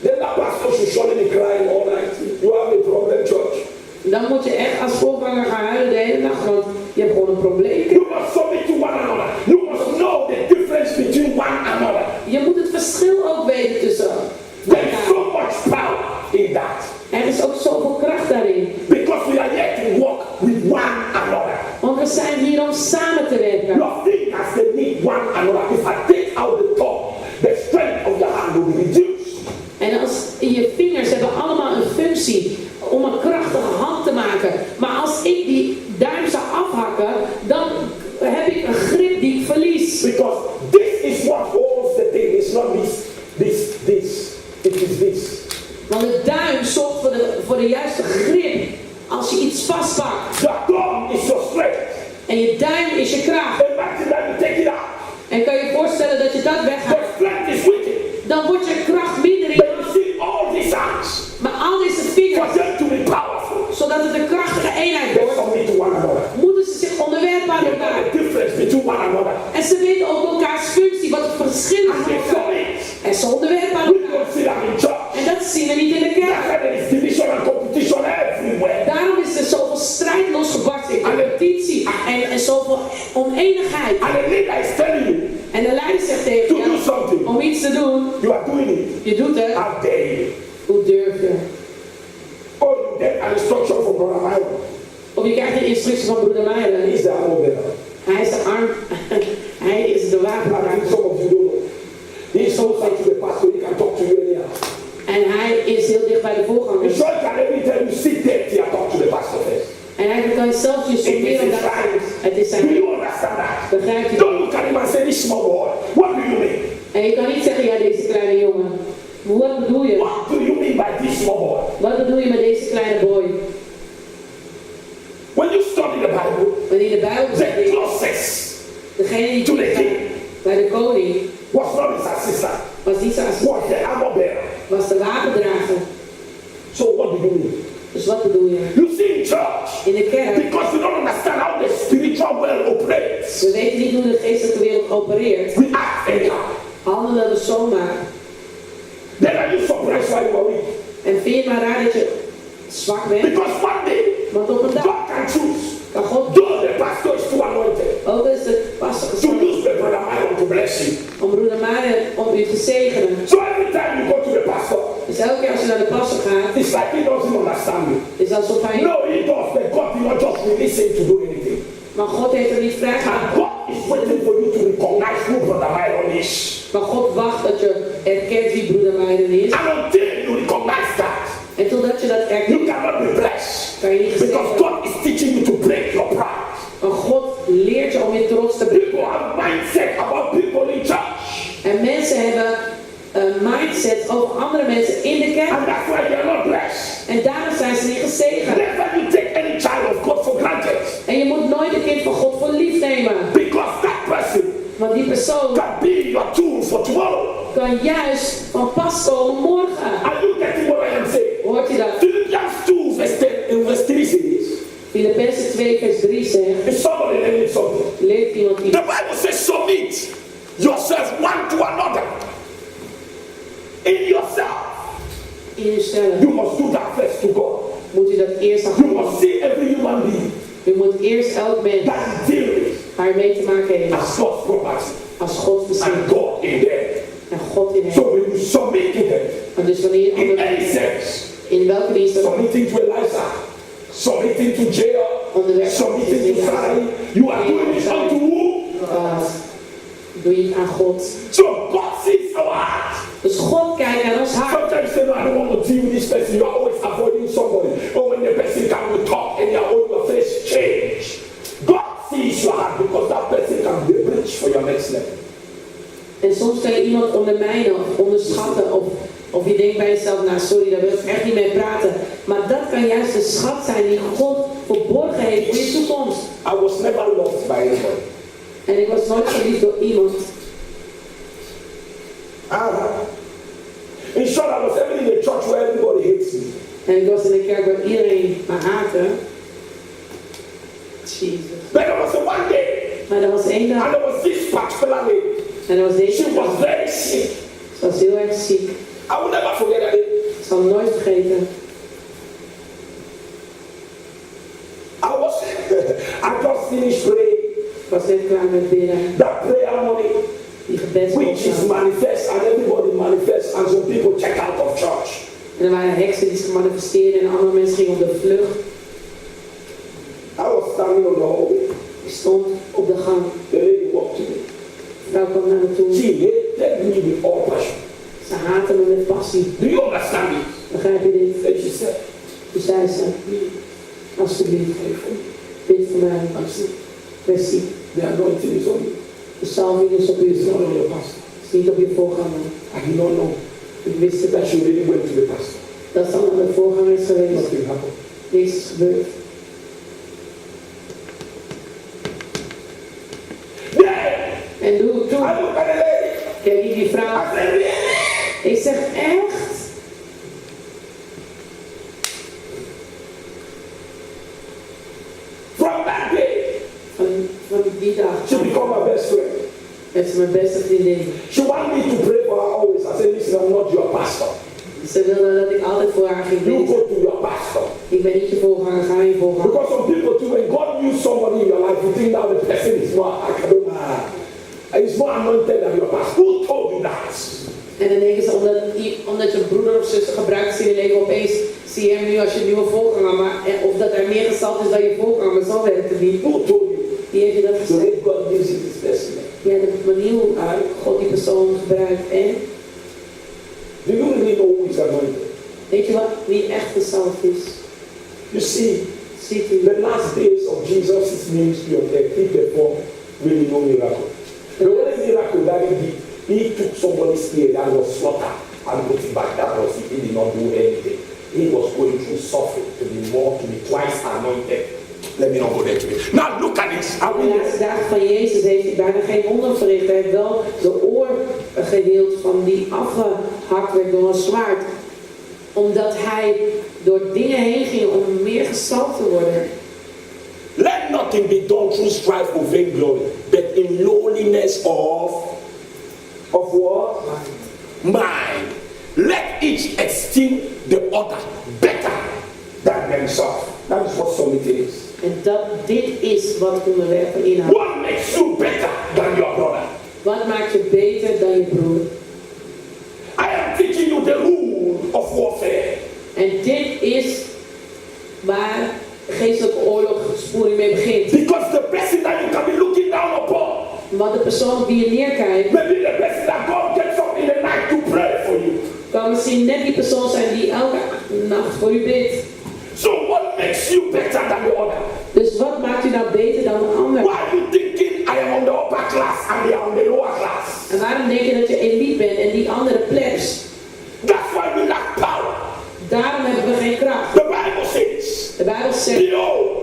Then that pastor should surely be crying all night. You have a problem, church. Dan moet je echt als voorganger gaan huilen de hele nacht, want je hebt gewoon een probleem. You must submit to one another. You must know the difference between one another. Je moet het verschil ook weten tussen. There is so much power in that. Er is ook zoveel kracht daarin. Because we are here to walk with one another. Want we zijn hier om samen te werken. Your fingers, they need one another. If I take out the thumb, the strength of your hand will be reduced. En als je vingers hebben allemaal een functie om een krachtige hand te maken. Maar als ik die duim zou afhakken, dan heb ik een grip die ik verlies. Because this is what holds the thing. It's not this. It is this. Want de duim zorgt voor de juiste grip als je iets vastpakt. Your thumb is your strength. En je duim is je kracht. Imagine that you take it out. En kan je voorstellen dat je dat weghaalt. The strength is wicked. Dan wordt je kracht minder in. But you see all these hands. Maar al deze For vingers, them to be powerful. zodat het een krachtige eenheid They wordt, submit to one another. moeten ze zich onderwerpen aan They know elkaar. the difference between one another. En ze weten ook elkaars functie, wat het verschil is And met they elkaar. submit. En ze onderwerpen aan We elkaar. don't see that in church. En dat zien we niet in de That's kerk. why there is division and competition everywhere. Daarom is er zoveel strijd losgebarsten in competitie en zoveel oneenigheid. And the leader is telling you En de leider zegt tegen to do je something. om iets te doen. You are doing it. Je doet het. How dare you? Hoe durf je? Oh, you get an instruction from Brother Michael. Of je krijgt een instructie van broeder Meijer. He's the armor bearer. Hij is de arm. Hij is de I wapenbruiker. think some of you don't know. He is so like to the pastor, he can talk to you anyhow. En hij is heel dicht bij de The voorganger. church can every time you sit there, he talk to the pastor first. En hij kan zelfs je sommeren om dat te doen. Het is Do zijn. you understand that? Begrijp je Don't dat? look at him and say, this small boy, what do you mean? En je kan niet zeggen, ja, deze kleine jongen. Wat bedoel je? What do you mean by this small boy? Wat bedoel je met deze kleine boy? When you study the Bible, Wanneer de Bijbel the zegt, closest degene die to the king bij de koning was not his assistant, was niet zijn assistent, was the armor bearer. was de wapendrager. So what do you mean? Dus wat bedoel je? You see in church, In de kerk, because we don't understand how the spiritual world operates, we weten niet hoe de geestelijke wereld opereert. we act anyhow. Handelen we zomaar. Then are you surprised why you are weak? En vind je het maar raar dat je zwak bent? Because one day, Want op een dag God can choose, kan God, though the pastor is too anointed, ook is de pastor to geslagen use the brother Michael to bless you. om broeder Meijer om u te zegenen. So every time you go to the pastor, Dus elke keer als je naar de pastor gaat, it's like he doesn't understand you. is alsof hij... No, he does, but God did not just release him to do anything. Maar God heeft er niet And vrijgelaten. God is waiting for you to recognize who brother Michael is. Maar God wacht dat je erkent wie broeder Meijer is. And until you recognize that, En totdat je dat you erkent, cannot be blessed. kan je niet Because gezegd God is teaching you to break your pride. Maar God leert je om je trots te breken. People have mindset about people in church. En mensen hebben een mindset over andere mensen in de kerk. And that's why they are not blessed. En daarom zijn ze niet gezegend. Never you take any child of God for granted. En je moet nooit een kind van God voor lief nemen. Because that person Want die persoon can be your tool for tomorrow. kan juist van pas komen morgen. Are you getting what I am saying? Hoort je dat? Philippians 2 verse 3 says, Filippenzen 2 vers 3 zegt, is somebody learning something? leert iemand The iets. Bible says submit yourself one to another. In yourself. In jezelf You must do that first to God. moet u dat eerst aan You God. must see every human being U moet eerst elk mens that you deal with waar mee te maken heeft as God's property als God bezit and God in them. en God in hem. So when you submit to them, En dus wanneer je in andere any mensen, sense, in welke dienst dan ook, submitting to Elijah, submitting to jail, onderwerp submitting to Sarai, you are doing it unto who? doe je het aan God. So God sees our heart. Dus God kijkt naar ons hart. Sometimes you say, no, I don't want to deal with this person. You are always avoiding somebody. Or when the person comes to talk and your face change. God sees your heart because that person can be a bridge for your next level. En soms kan je iemand ondermijnen of onderschatten. Of je denkt bij jezelf, nou sorry, daar wil ik echt niet mee praten. Maar dat kan juist de schat zijn die God verborgen heeft voor je toekomst. I was never loved by anyone. En ik was nooit verliefd door iemand. In short, I was even in a church where everybody hates me. En ik was in een kerk waar iedereen me haatte. Jesus. But there was one day, Maar er was één dag. and there was this particular lady. En er was deze. She was very sick. Ze was heel erg ziek. I will never forget that day. Ik zal het nooit vergeten. I just finished praying. Ik was net klaar met bidden. That prayer morning, Die gebed. which is manifest, and everybody manifests, and some people check out of church. En er waren heksen die zich manifesteerden en andere mensen gingen op de vlucht. I was standing on the hallway. Ik stond op de gang. The lady walked to me. De vrouw kwam naar me toe. She hated me with all passion. Ze haatte me met passie. Do you understand me? Begrijp je dit? And she said, Toen zei ze, alsjeblieft, bid voor mij. Wees ziek. the anointing is on you. De salving is op u. It's not on your pastor. Het is niet op je voorganger. I did not know Ik wist het that dat she really went to the pastor. dat dan aan de voorganger is geweest. Nothing happened. Niks is gebeurd. En toen I look at the lady. keek ik die vrouw. I said, really? Ik zeg, echt? From that day, Van die dag she became my best friend. heeft ze mijn beste vriendin. She wanted me to pray for her always. I said, listen, I'm not your pastor. Ze wilde dat ik altijd voor haar ging You bidden. go to your pastor. Ik ben niet je voorganger, ga je voorganger. Because some people too, when God uses somebody in your life, you think that the person is more it's more anointed than your pastor. Who told you that? En dan denken ze, omdat je een broeder of zuster gebruikt in je leven, opeens zie je hem nu als je nieuwe voorganger, maar of dat er meer gestald is dan je voorganger, maar zo werkt het niet. Who told you? Wie heeft je dat So gezegd? let God use this person. Ja, de manier hoe God die persoon gebruikt. En Do you really know who is anointed? weet je wat? Wie echt gezalfd is. You see, Ziet u. the last days of Jesus' ministry on earth, he performed really no miracle. The only miracle that he did, he took somebody's spear that was slaughtered and put it back. That was it. He did not do anything. He was going through suffering to be twice anointed. Let me not go there today. Now look at this. De laatste dagen van Jezus heeft hij bijna geen wonder verricht. Hij heeft wel de oor geheeld van die afgehakt werd door een zwaard. Omdat hij door dingen heen ging om meer gezalfd te worden. Let nothing be done through strife or vainglory, but in lowliness of what? Mind. Let each esteem the other better than themselves. That is what submitting is. En dit is wat onderwerpen inhoudt. What makes you better than your brother? Wat maakt je beter dan je broer? I am teaching you the rule of warfare. En dit is waar geestelijke oorlogsvoering mee begint. Because the person that you can be looking down upon, Want de persoon op wie je neerkijkt, maybe the person that God gets up in the night to pray for you. kan misschien net die persoon zijn die elke nacht voor u bidt. So what makes you better than the other? Dus wat maakt u nou beter dan een ander? Why are you thinking I am on the upper class and they are on the lower class? En waarom denk je dat je elite bent en die andere plebs? That's why we lack power. Daarom hebben we geen kracht. The Bible says, De Bijbel zegt, behold,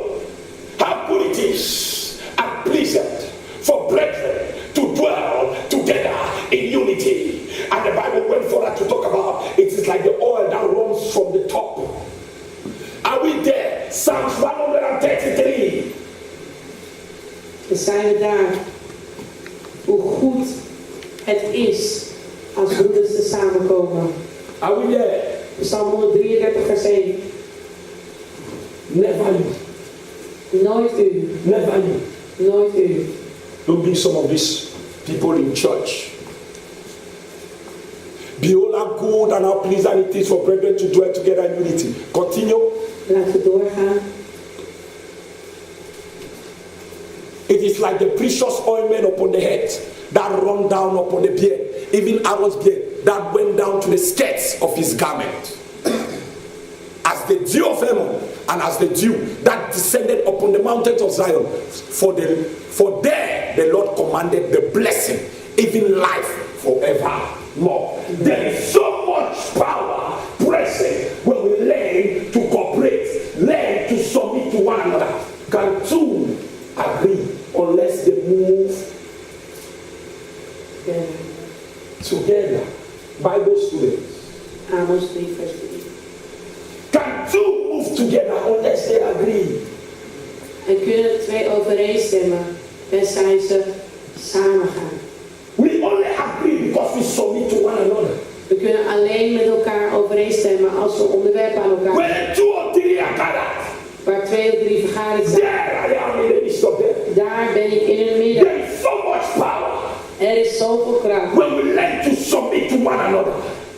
how good it is and pleasant for brethren to dwell together in unity. And the Bible went further to talk about it is like the oil that runs from the top. Are we there? Psalms 133. dan zijn we daar. Hoe goed het is als broeders te samenkomen. Are we there? Psalm 133 vers 1. Never you. Nooit u, Never you. nooit u. Don't be some of these people in church. Behold how good and how pleasant it is for brethren to dwell together in unity. Continue. Laten we doorgaan. It is like the precious ointment upon the head that run down upon the beard, even Aaron's beard that went down to the skirts of his garment. As the dew of Hermon and as the dew that descended upon the mountains of Zion, for there the Lord commanded the blessing, even life forevermore. There is so much power present when we learn to cooperate, learn to submit to one another. Can two agree unless they move together? Amos 3 vers 3. Can two move together unless they agree? En kunnen twee overeenstemmen, tenzij ze samen gaan. We only agree because we submit to one another. We kunnen alleen met elkaar overeenstemmen als we onderwerpen aan elkaar. When two or three are gathered, Waar 2 of 3 vergaderd zijn, there I am in the midst of them. daar ben ik in het midden. There is so much power Er is zoveel kracht when we learn to submit to one another.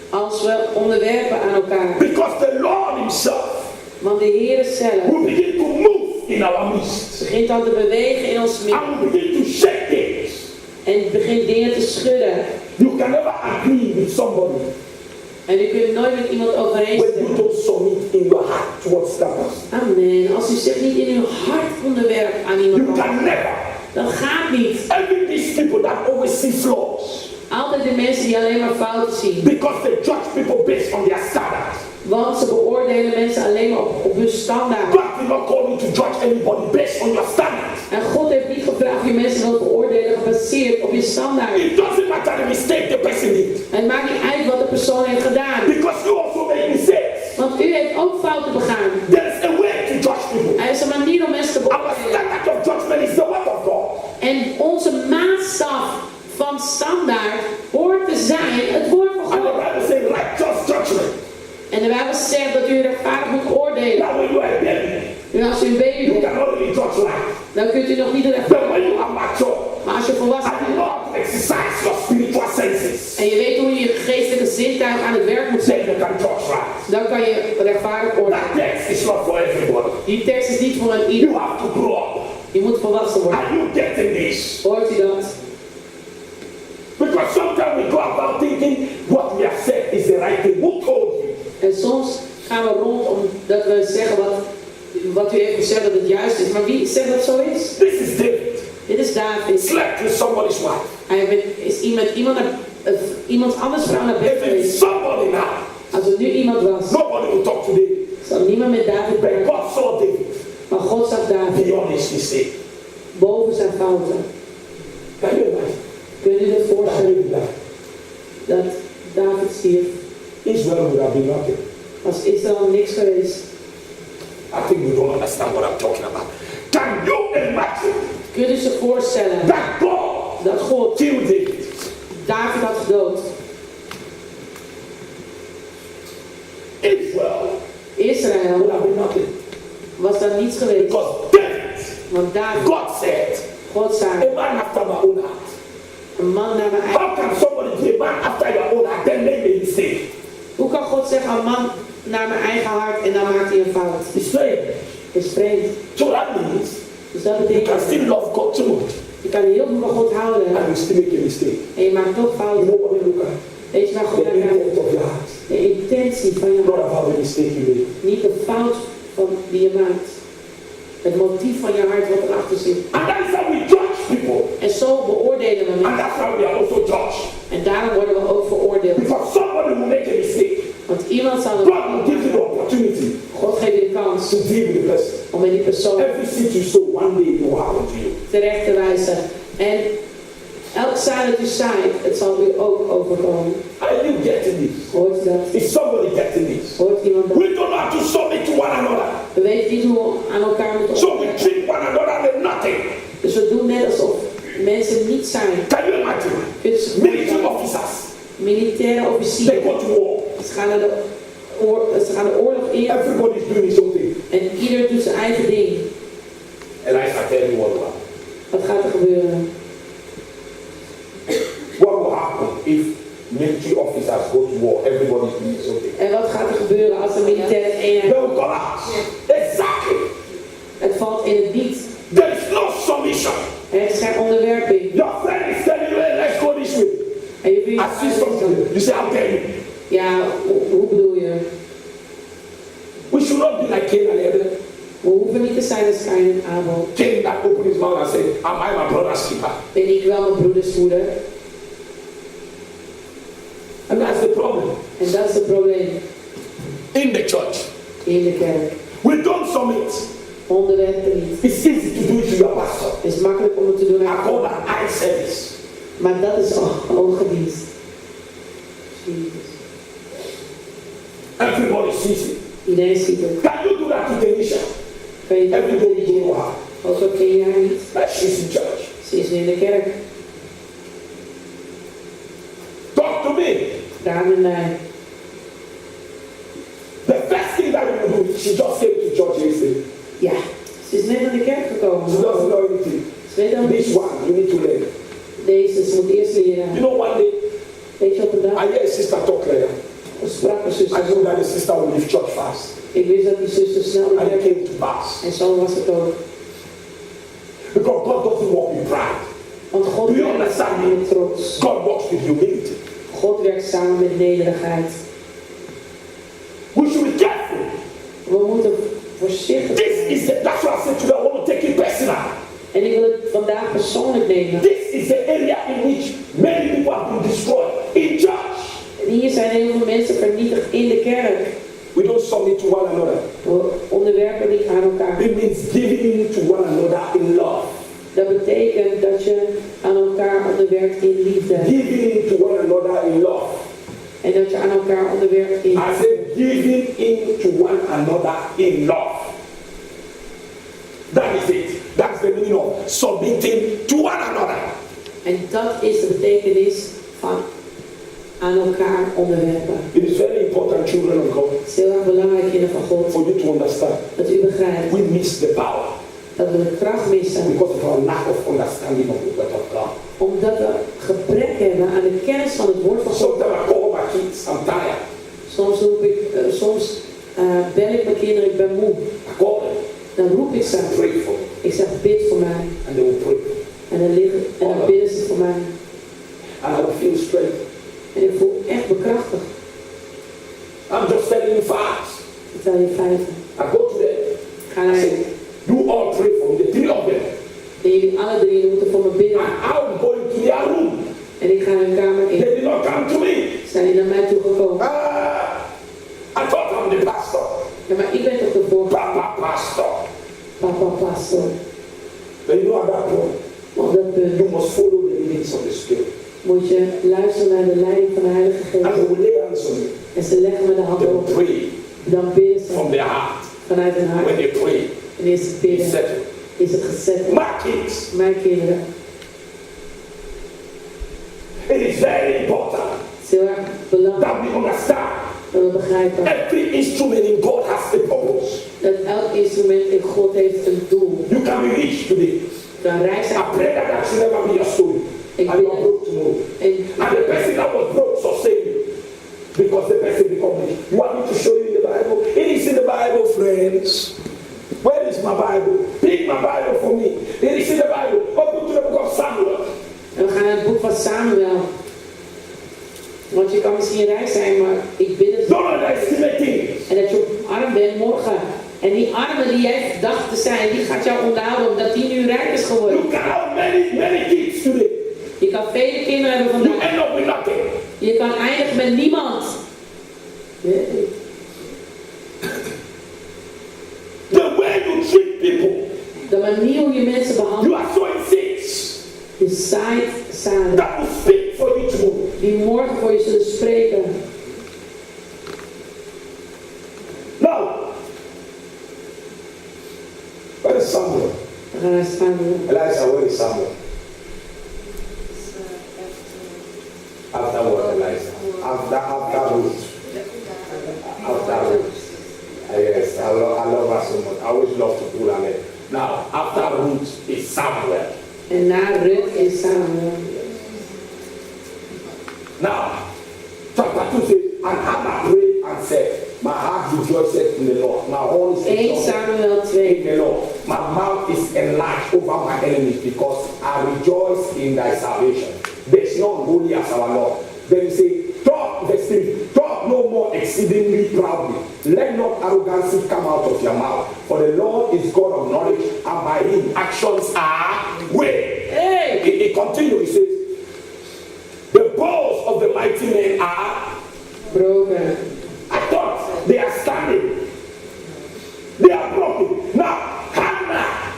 als we onderwerpen aan elkaar. Because the Lord Himself Want de Heer zelf will begin to move in our midst. begint dan te bewegen in ons midden. And will begin to shake things. En begint dingen te schudden. You can never agree with somebody En u kunt nooit met iemand when you overeenstemmen. don't submit in your heart towards that person. Amen. Als u zich niet in uw hart onderwerpt aan iemand You can anders, never. dan gaat niet. Even these people that always see flaws. Altijd de mensen die alleen maar fouten zien. Because they judge people based on their standards. Want ze beoordelen mensen alleen maar op hun standaard. God did not call you to judge anybody based on your standards. En God heeft niet gevraagd of je mensen wilt beoordelen gebaseerd op je standaard. It doesn't matter the mistake the person did. Het maakt niet uit wat de persoon heeft gedaan. Because you also make mistakes. Want u heeft ook fouten begaan. There is a way to judge people. Er is een manier om mensen te Our beoordelen. standard of judgment is the word of God. En onze maatstaf van standaard hoort te zijn het woord van And the God. Bible says righteous judgment. En de Bijbel zegt dat u rechtvaardig moet oordelen. Now when you are a baby, En als u een baby you bent, cannot really judge life. dan kunt u nog niet But rechtvaardig when you oordelen. are mature Maar als je volwassen and bent you know how to exercise your spiritual senses, en je weet hoe je je geestelijke zintuig aan het werk moet then zetten, you can judge right. dan kan je rechtvaardig That oordelen. text is not for everybody. Die tekst is niet voor een You ieder. have to grow up. Je moet volwassen worden. Are you getting this? Hoort u dat? Because sometimes we go about thinking what we have said is the right thing. Who told you? En soms gaan we rond omdat we zeggen wat u heeft gezegd dat het juist is. Maar wie zegt dat het zo is? This is David. Dit is David. Slept with somebody's wife. Hij is iemand anders vrouw naar bed If it's geweest. somebody now, Als er nu iemand was, nobody will talk to David. zal niemand met David But praten. God saw David Maar God zag David beyond his mistake. boven zijn fouten. Can you imagine? Kun je je voorstellen David died. dat David stierf? Israel would have been nothing. Was Israël niks geweest? I think we don't understand what I'm talking about. Can you imagine Kun je je voorstellen that God dat God killed David? David had gedood? Israel would Israël have been nothing. was daar niets geweest. Because David, Want David, God said, God zei, a man after my own heart. een man naar mijn eigen. How can somebody be a man after your own heart then make a mistake? Hoe kan God zeggen, een man naar mijn eigen hart en dan maakt hij een fout? It's strange. Het is vreemd. So that means Dus dat you betekent, can still love God too much je kan heel veel van God houden and you still make a mistake. en je maakt toch You fouten. know what we look at? Weet je waar God The naar kijkt? intent of your heart. De intentie van je Not hart. about the mistake you made. Niet de fout die je maakt. Het motief van je hart wat erachter zit. And that is how we judge people. En zo beoordelen we And mensen. that's how we are also judged. En daarom worden we ook veroordeeld. Because somebody will make a mistake. Want iemand zal God will give you the opportunity God geeft je de kans to deal with the person. om met die persoon Every seed you sow, one day it will happen to you. terecht te wijzen. En elk zaad dat u zaait, het zal u ook overkomen. Are you getting this? Hoort u dat? Is somebody getting this? Hoort iemand dat? We don't have to submit to one another. We weten niet hoe we aan elkaar moeten So we optrekken. treat one another as nothing. Dus we doen net alsof mensen niet zijn. Can you imagine? Kun je zich Military voorstellen? officers, Militaire they officieren. go to war. Ze gaan de oorlog in. Everybody's doing his own thing. En ieder doet zijn eigen ding. And I can tell you what will happen. Wat gaat er gebeuren? What will happen if military officers go to war? Everybody's doing his own thing. En wat gaat er gebeuren als de militaire eenheid... They will collapse. Exactly. Het valt in het niet. There is no submission. Er is geen onderwerping. Your friend is telling you, hey, let's go this way. En je I see something. You say, I'll tell you. Ja, hoe bedoel je? We should not be like Cain and Abel. We hoeven niet te zijn als Kain en Abel. Cain that opened his mouth and said, am I my brother's keeper? Ben ik wel mijn broeders moeder? And that's the problem. En dat is het probleem In the church, in de kerk. we don't submit. Onderwerpen niet. It's easy to do it to your pastor. Het is makkelijk om het te doen I aan call that eye service. maar dat is ogendienst. Jezus. Everybody sees it. Iedereen ziet het. Can you do that to Denisha? Kan je dat Every day you go to her. ook al ken je haar niet? But she's in church. Ze is nu in de kerk. Talk to me. Praat met mij. The first thing that we do, she just came to church yesterday. Ja, ze is net naar de kerk gekomen. She doesn't know anything. Ze weet dan This niet. one, you need to learn. Deze, ze moet eerst leren. You know, one day, Weet je op een dag? I hear a sister talk like that. Er sprak een zuster. I know that the sister will leave church fast. Ik wist dat die zuster snel de And it kerk came to pass. En zo was het ook. Because God doesn't walk with pride. Want God Do you werkt understand samen me? met trots. God walks with humility. God werkt samen met nederigheid. We should be careful. We moeten voorzichtig This zijn. is that's why I said today I want to take it personal. En ik wil het vandaag persoonlijk nemen. This is the area in which many people have been destroyed in church. En hier zijn heel veel mensen vernietigd in de kerk. We don't submit to one another. We onderwerpen niet aan elkaar. It means giving to one another in love. Dat betekent dat je aan elkaar onderwerpt in liefde. Giving to one another in love. En dat je aan elkaar onderwerpt in I said giving in to one another in love. That is it. That's the meaning of submitting to one another. En dat is de betekenis van aan elkaar onderwerpen. It is very important, children of God, Het is heel erg belangrijk, kinderen van God, for you to understand. dat u begrijpt We miss the power dat we de kracht missen. because of our lack of understanding of the word of God. Omdat we gebrek hebben aan de kennis van het woord van God. Sometimes I call my kids, I'm tired. Soms bel ik mijn kinderen, ik ben moe. I call them, Dan roep ik ze. pray for me, Ik zeg, bid voor mij. and they will pray. En dan bidden ze voor mij. And I will feel strength. En ik voel echt bekrachtigd. I'm just telling you facts. Ik vertel je feiten. I go to them. Ga I naar say, you all pray for me, the three of them. en jullie alle drie moeten voor me bidden. And I will go into their room. En ik ga hun kamer in. They did not come to me. Zijn die naar mij toe gekomen? I thought I'm the pastor. Ja, maar ik ben toch de voorganger. Papa pastor. Papa pastor. But you know at that point, Op dat punt you must follow the leadings of the Spirit. moet je luisteren naar de leiding van de Heilige And they Geest. will lay hands on you. En ze leggen me de hand They op. will pray Dan bidden from ze their heart. vanuit hun When hart. they pray, En is het it's bidden, settled. is het gezet. My kids, Mijn kinderen. it is very important Het is heel erg belangrijk that we understand dat we begrijpen every instrument in God has a purpose. dat elk instrument in God heeft een doel. You can be rich today. Je kan rijk zijn. I pray that that should never be your story. Ik And you are bid broke tomorrow. en And the person that was broke sustain you. Because the person become rich. You want me to show you in the Bible? It is in the Bible, friends. Where is my Bible? Pick my Bible for me. It is in the Bible. Open to the book of Samuel. en we gaan naar het boek van Samuel. Want je kan misschien rijk zijn, maar ik bid het. Don't underestimate things. En dat je arm bent morgen. En die arme die jij dacht te zijn, die gaat jou onthouden omdat die nu rijk is geworden. You can have many kids today. Je kan vele kinderen hebben You vandaag. end up with nothing. Je kan eindigen met niemand. The way you treat people. De manier hoe je mensen You behandelt. are sowing seeds Je zaait zaden. that will speak for you tomorrow. Die morgen voor je zullen spreken. Now, where is Samuel? We gaan naar Samuel. Elijah, where is Samuel? After what, Elijah? After Ruth. After Ruth. Yes, I love her so much. I always love to pull her leg. Now, after Ruth is Samuel. En na Rut is Samuel. Now, chapter 2 says, and Hannah prayed and said, my heart rejoices in the Lord. My horn is 1 exalted Samuel in 2. the Lord. My mouth is enlarged over my enemies because I rejoice in thy salvation. There is none holy as our Lord. Then he says, talk, verse 3, talk no more exceedingly proudly. Let not arrogancy come out of your mouth. For the Lord is God of knowledge, and by him actions are weighed. Hey! It continues, he says, the bows of the mighty men are Broken. I thought they are standing. They are broken. Now, Hannah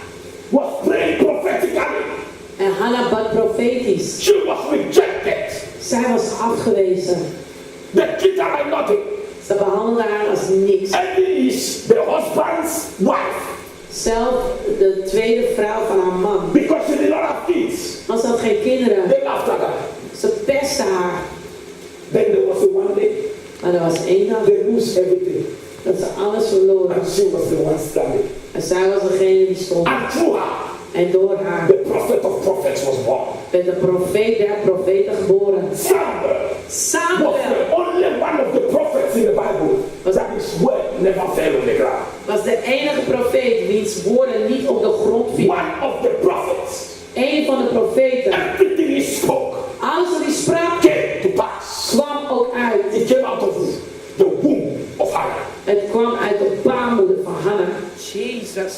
was praying prophetically. En Hannah bad profetisch. She was rejected. Zij was afgewezen. They treated her like nothing. Ze behandelden haar als niks. And he is the husband's wife. Zelf de tweede vrouw van haar man. Because she did not have kids. Want ze had geen kinderen. They laughed at her. Ze pestte haar. Then there was a one day. Maar er was één dag They lose everything. dat ze alles verloren. And she was the one standing. En zij was degene die stond. And through her, En door haar the prophet of prophets was born. werd de profeet der profeten geboren. Samuel Samuel was the only one of the prophets in the Bible that his word never fell on the ground. was de enige profeet wiens woorden niet op de grond vielen. One of the prophets. Een van de profeten. Everything he spoke Alles wat hij sprak came to pass. kwam ook uit. It came out of the womb of Hannah. Het kwam uit de baarmoeder van Hannah. Jesus.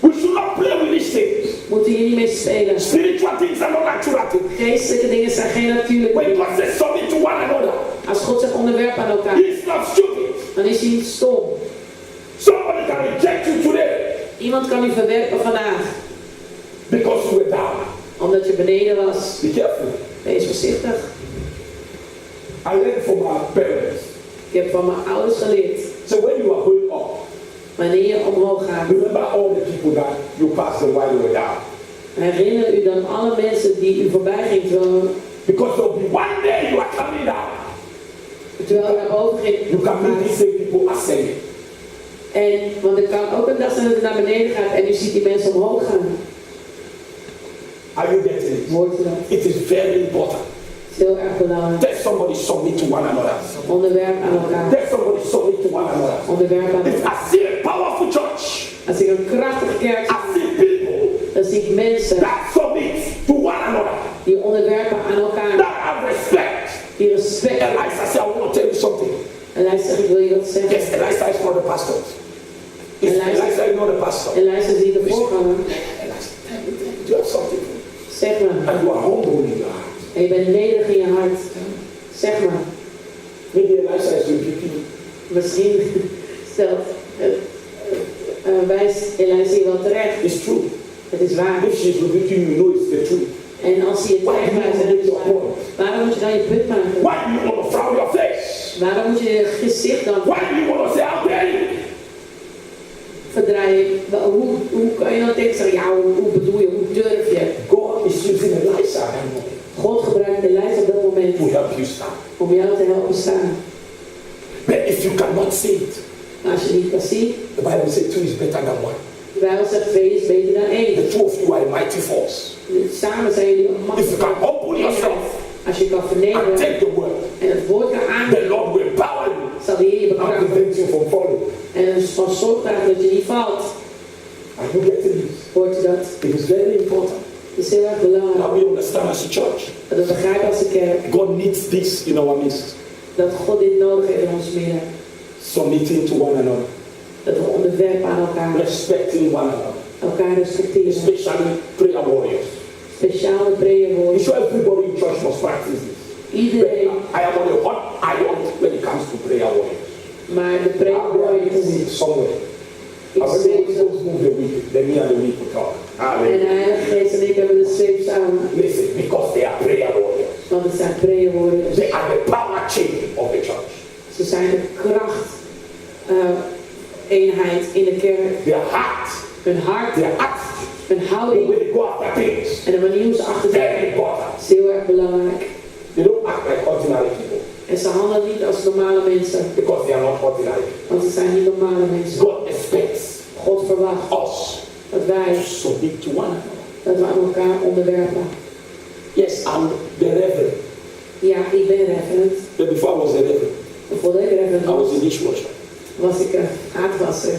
We should not play with these things. Moeten hier niet mee spelen. Spiritual things are not natural things. Geestelijke dingen zijn geen natuurlijke When dingen. God says submit to one another, Als God zegt onderwerp aan elkaar, He's not stupid. dan is hij niet stom. Somebody can reject you today Iemand kan u verwerpen vandaag, because you were down. omdat je beneden was. Be careful. Wees voorzichtig. I learned from my parents. Ik heb van mijn ouders geleerd. So when you are going up, Wanneer je omhoog gaat, remember all the people that you passed them while you were down. herinner u dan alle mensen die u voorbij ging Because there will be one day you are coming down. terwijl u naar boven ging. You can meet these same people ascending. En, want er kan ook een dag zijn dat u naar beneden gaat en u ziet die mensen omhoog gaan. Are you getting it? Hoort u dat? It is very important. Het is heel erg belangrijk. Tell somebody submit to one another. Onderwerp aan elkaar. Tell somebody submit to one another. Onderwerp aan If elkaar. I see a powerful church, Als ik een krachtige kerk I see people dan zie ik mensen that submit to one another, die onderwerpen aan elkaar. that have respect. Die respect. Elijah said, I want to tell you something. Elijah zegt, ik wil je wat zeggen. Yes, Elijah is not the pastor. Elijah is not the pastor. Elijah is niet de voorganger. Elijah, tell me, do you have something? Zeg maar. And you are humble in your heart. En je bent nederig in je hart. Zeg maar. Maybe Elijah is rebuking you. Misschien stelt wijst Elijah je wel terecht. It's true. Het is waar. If she's rebuking you, you know it's the truth. En als hij je terecht wijst, dan is het waar. Waarom moet je dan je punt maken? Why do you want to frown your face? Waarom moet je je gezicht dan Why do you want to say, how dare you? verdraaien? Hoe kan je dan denken, ja, hoe bedoel je, hoe durf je? God is using Elijah God gebruikt Elijah op dat moment to help you stand. om jou te helpen staan. But if you cannot see it, Maar als je niet kan zien, the Bible says two is better than one. de Bijbel zegt 2 is beter dan 1. The two of you are a mighty force. Samen zijn jullie een If you can machtige. humble yourself Als je kan and vernederen take the word, en het woord kan the aannemen, Lord will empower you zal de Heer je and bekrachtigen. prevent you from falling. En dus van zorg dragen dat je niet valt. Are you getting this? Hoort u dat? It is very important. Het is heel erg belangrijk Now we understand as a church. dat we begrijpen als de kerk God needs this in our midst. dat God dit nodig heeft in ons midden. Submitting to one another. Dat we onderwerpen aan elkaar, Respecting one another. elkaar respecteren. Especially prayer warriors. Speciale prayer I'm sure everybody in church must practice this. Iedereen, I am on a hot iron when it comes to prayer warriors. maar de prayer I will warriors, need somewhere. I ik will zweef always ze. move the week. Then me and the week will talk. En Hallelujah. de Heilige Geest en ik hebben de zweep samen. Listen, because they are prayer warriors. Want het zijn prayer warriors. They are the power chain of the church. Ze zijn de kracht, eenheid in de kerk. Their heart, Hun hart, their attitude, hun the houding way they go after things. en de manier hoe ze achter Very zijn important. is heel erg belangrijk. They don't act like ordinary people En ze handelen niet als normale mensen, because they are not ordinary. want ze zijn niet normale mensen. God expects God verwacht us dat wij, to submit to one another. dat we aan elkaar onderwerpen. Yes, I'm the reverend. Ja, ik ben reverend. But before I was a reverend, Voordat ik reverend I was was, a dishwasher. was ik een vaatwasser.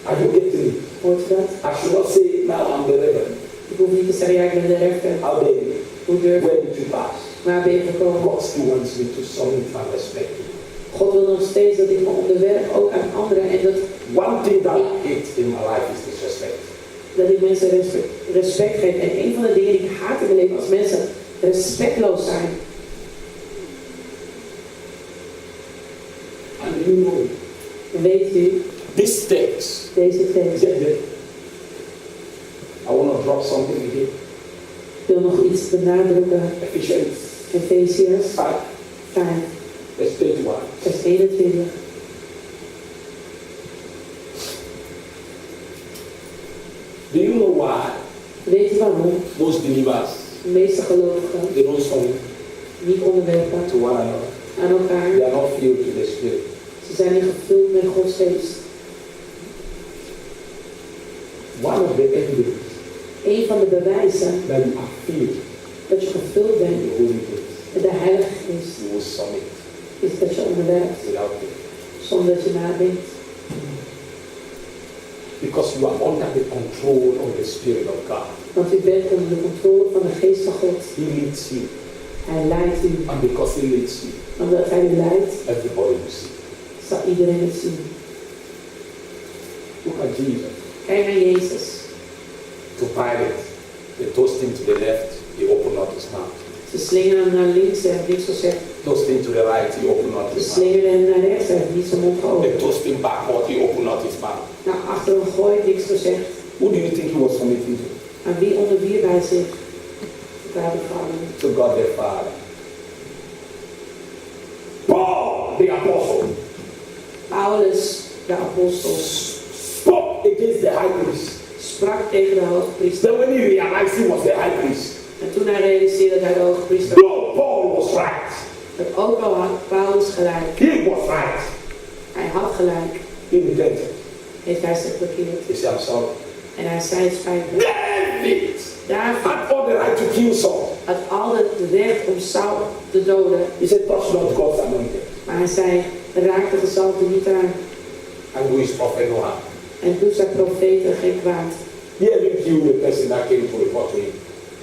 Are you getting it? Hoort u dat? I should not say now I'm the reverend. Ik hoef niet te zeggen, ja, ik ben de reverend. How dare you? Hoe durf Where ik? did you pass? Waar ben je gekomen? God still wants me to submit and respect you. God wil nog steeds dat ik me onderwerp, ook aan anderen. En One thing that I hate in my life is disrespect. dat ik mensen respect geef. En een van de dingen die ik haat in mijn leven als mensen respectloos zijn. And you know, Weet u, this text, deze tekst. get there. I want to drop something again. wil nog iets benadrukken. Ephesians Efeziërs 5, 5, verse 21. vers 21. Do you know why Weet je waarom? most believers, De meeste gelovigen they don't submit niet onderwerpen to one another? aan elkaar. They are not filled with the Spirit. Ze zijn niet gevuld met Gods geest. One of the evidence Een van de bewijzen that you are filled dat je gevuld with bent the Holy Ghost, met de Heilige Geest you will submit is dat je onderwerpt without it. zonder dat je nadenkt. Because you are under the control of the Spirit of God. Want u bent onder de controle van de Geest van God. He leads you. Hij leidt u. And because He leads you, Omdat Hij u leidt, everybody will see. zal iedereen het zien. Look at Jesus. Kijk naar Jezus. To Pilate, they tossed him to the left, he opened up his mouth. Ze slingeren hem naar links, hij heeft niks gezegd. Tossed him to the right, he opened up Ze his mouth. slingeren hem naar rechts, hij heeft niet zijn mond They geopend. tossed him backward, he opened up his mouth. Naar achteren gegooid, niks gezegd. Who do you think he was submitting to? Aan wie onderwierp hij zich? Daar de Vader. To God the Father. Paul, the apostle, Paulus, de apostel, spoke against the high priest. sprak tegen de hoge priester. Then when he realized he was the high priest, En toen hij realiseerde dat hij de hoge priester was, though Paul was right, dat ook al had Paulus gelijk. he was right, Hij had gelijk, he repented. heeft hij zich bekeerd. He said, I'm sorry. En hij zei het spijt me. David David had all the right to kill Saul. had altijd het recht om Saul te doden. He said, touch not God's anointed. Maar hij zei, raak de gezalfde niet aan. And do his prophet no harm. En doet zijn profeten geen kwaad. He even killed the person that came to report to him.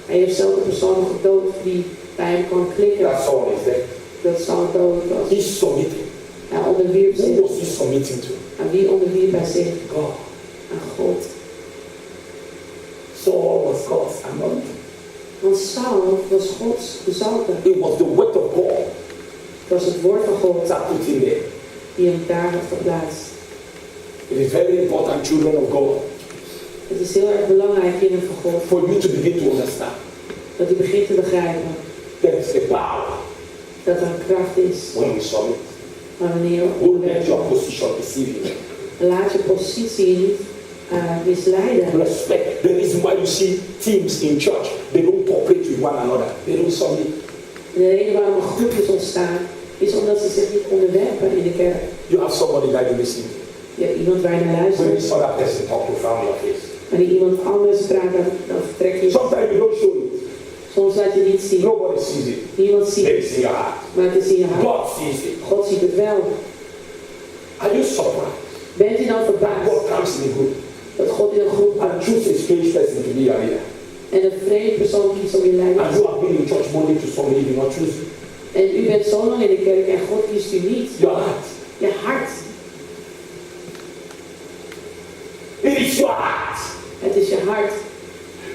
Hij heeft zelf de persoon gedood die bij hem kwam klikken. That Saul is dead. Dat Saul dood was. He submitted. Hij onderwierp Who zich. was he submitting to? Aan wie onderwierp hij zich? God. Aan God. Saul was God's anointed. Want Saul was Gods gezalfde. It was the word of God Het was het woord van God that put him there. die hem daar had geplaatst. It is very important, children of God, Het is heel erg belangrijk, kinderen van God, for you to begin to understand dat u begint te begrijpen there is a power dat er een kracht is. when we submit. Maar wanneer we Don't let your onderwerpen, position deceive you. laat je positie niet misleiden. Respect. The reason why you see teams in church, they don't cooperate with one another. They don't submit. De reden waarom er groepjes ontstaan, is omdat ze zich niet onderwerpen in de kerk. You have somebody that you listen to. Je hebt iemand waar je naar When luistert, this other person talk to frown your face. wanneer iemand anders praat, dan vertrek je. Sometimes you don't show it. Soms laat je niet zien. Nobody sees it. Niemand ziet It het, is in your heart. maar het is in je hart. God sees it. God ziet het wel. Are you surprised? Bent u dan God verbaasd comes in a group dat God in een groep and choose a strange person to be your leader. en een vreemde persoon kiest om je leider And te you zijn? have been in church Monday to Sunday, you did not choose it. En u bent zo lang in de kerk en God kiest u niet. Your heart. Je hart. It is your heart. Het is je hart.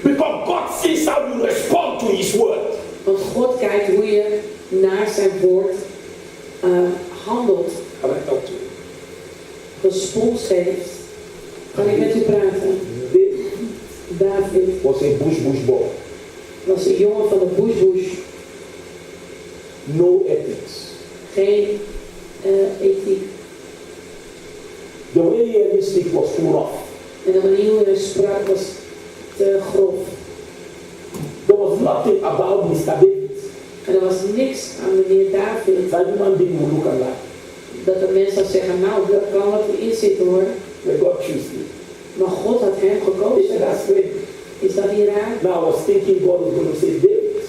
Because God sees how you respond to His word. Want God kijkt hoe je naar zijn woord handelt. Can I talk to you? Respons geeft. Kan ik met u praten? David Was a bush boy. was een jongen van de bush. No ethics. Geen ethiek. The way he speak was too rough. En de manier hoe hij sprak was te grof. There was nothing about Mr. David En er was niks aan meneer David that human being would look alike. dat de mens zou zeggen, nou, dat kan wat erin zitten hoor. But God chose him. Maar God had hem He gekozen. said, that's great. Is dat niet raar? Now I was thinking God was going to say, David,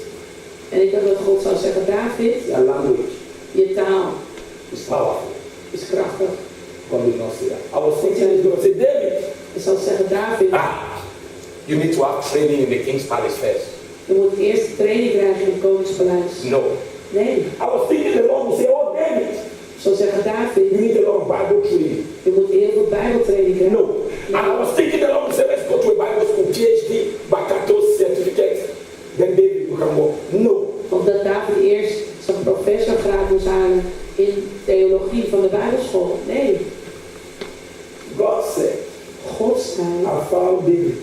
En ik dacht dat God zou zeggen, David, your language je taal is powerful. is krachtig. God did not say that. I was thinking he's going to say, David, Hij zal zeggen, David, you need to have training in the king's palace first. je moet eerst training krijgen in het koningspaleis. No. Nee, I was thinking the Lord would say, oh David, ik zal zeggen, David, you need a lot of Bible training. je moet heel veel bijbeltraining krijgen. No. And I was thinking the Lord would say, let's go to a Bible school, PhD, Bakatos certificate. Then David you can walk. No. Omdat David eerst zijn professorgraad moest halen in theologie van de Bijbelschool. Nee, God said, God zei, I found David,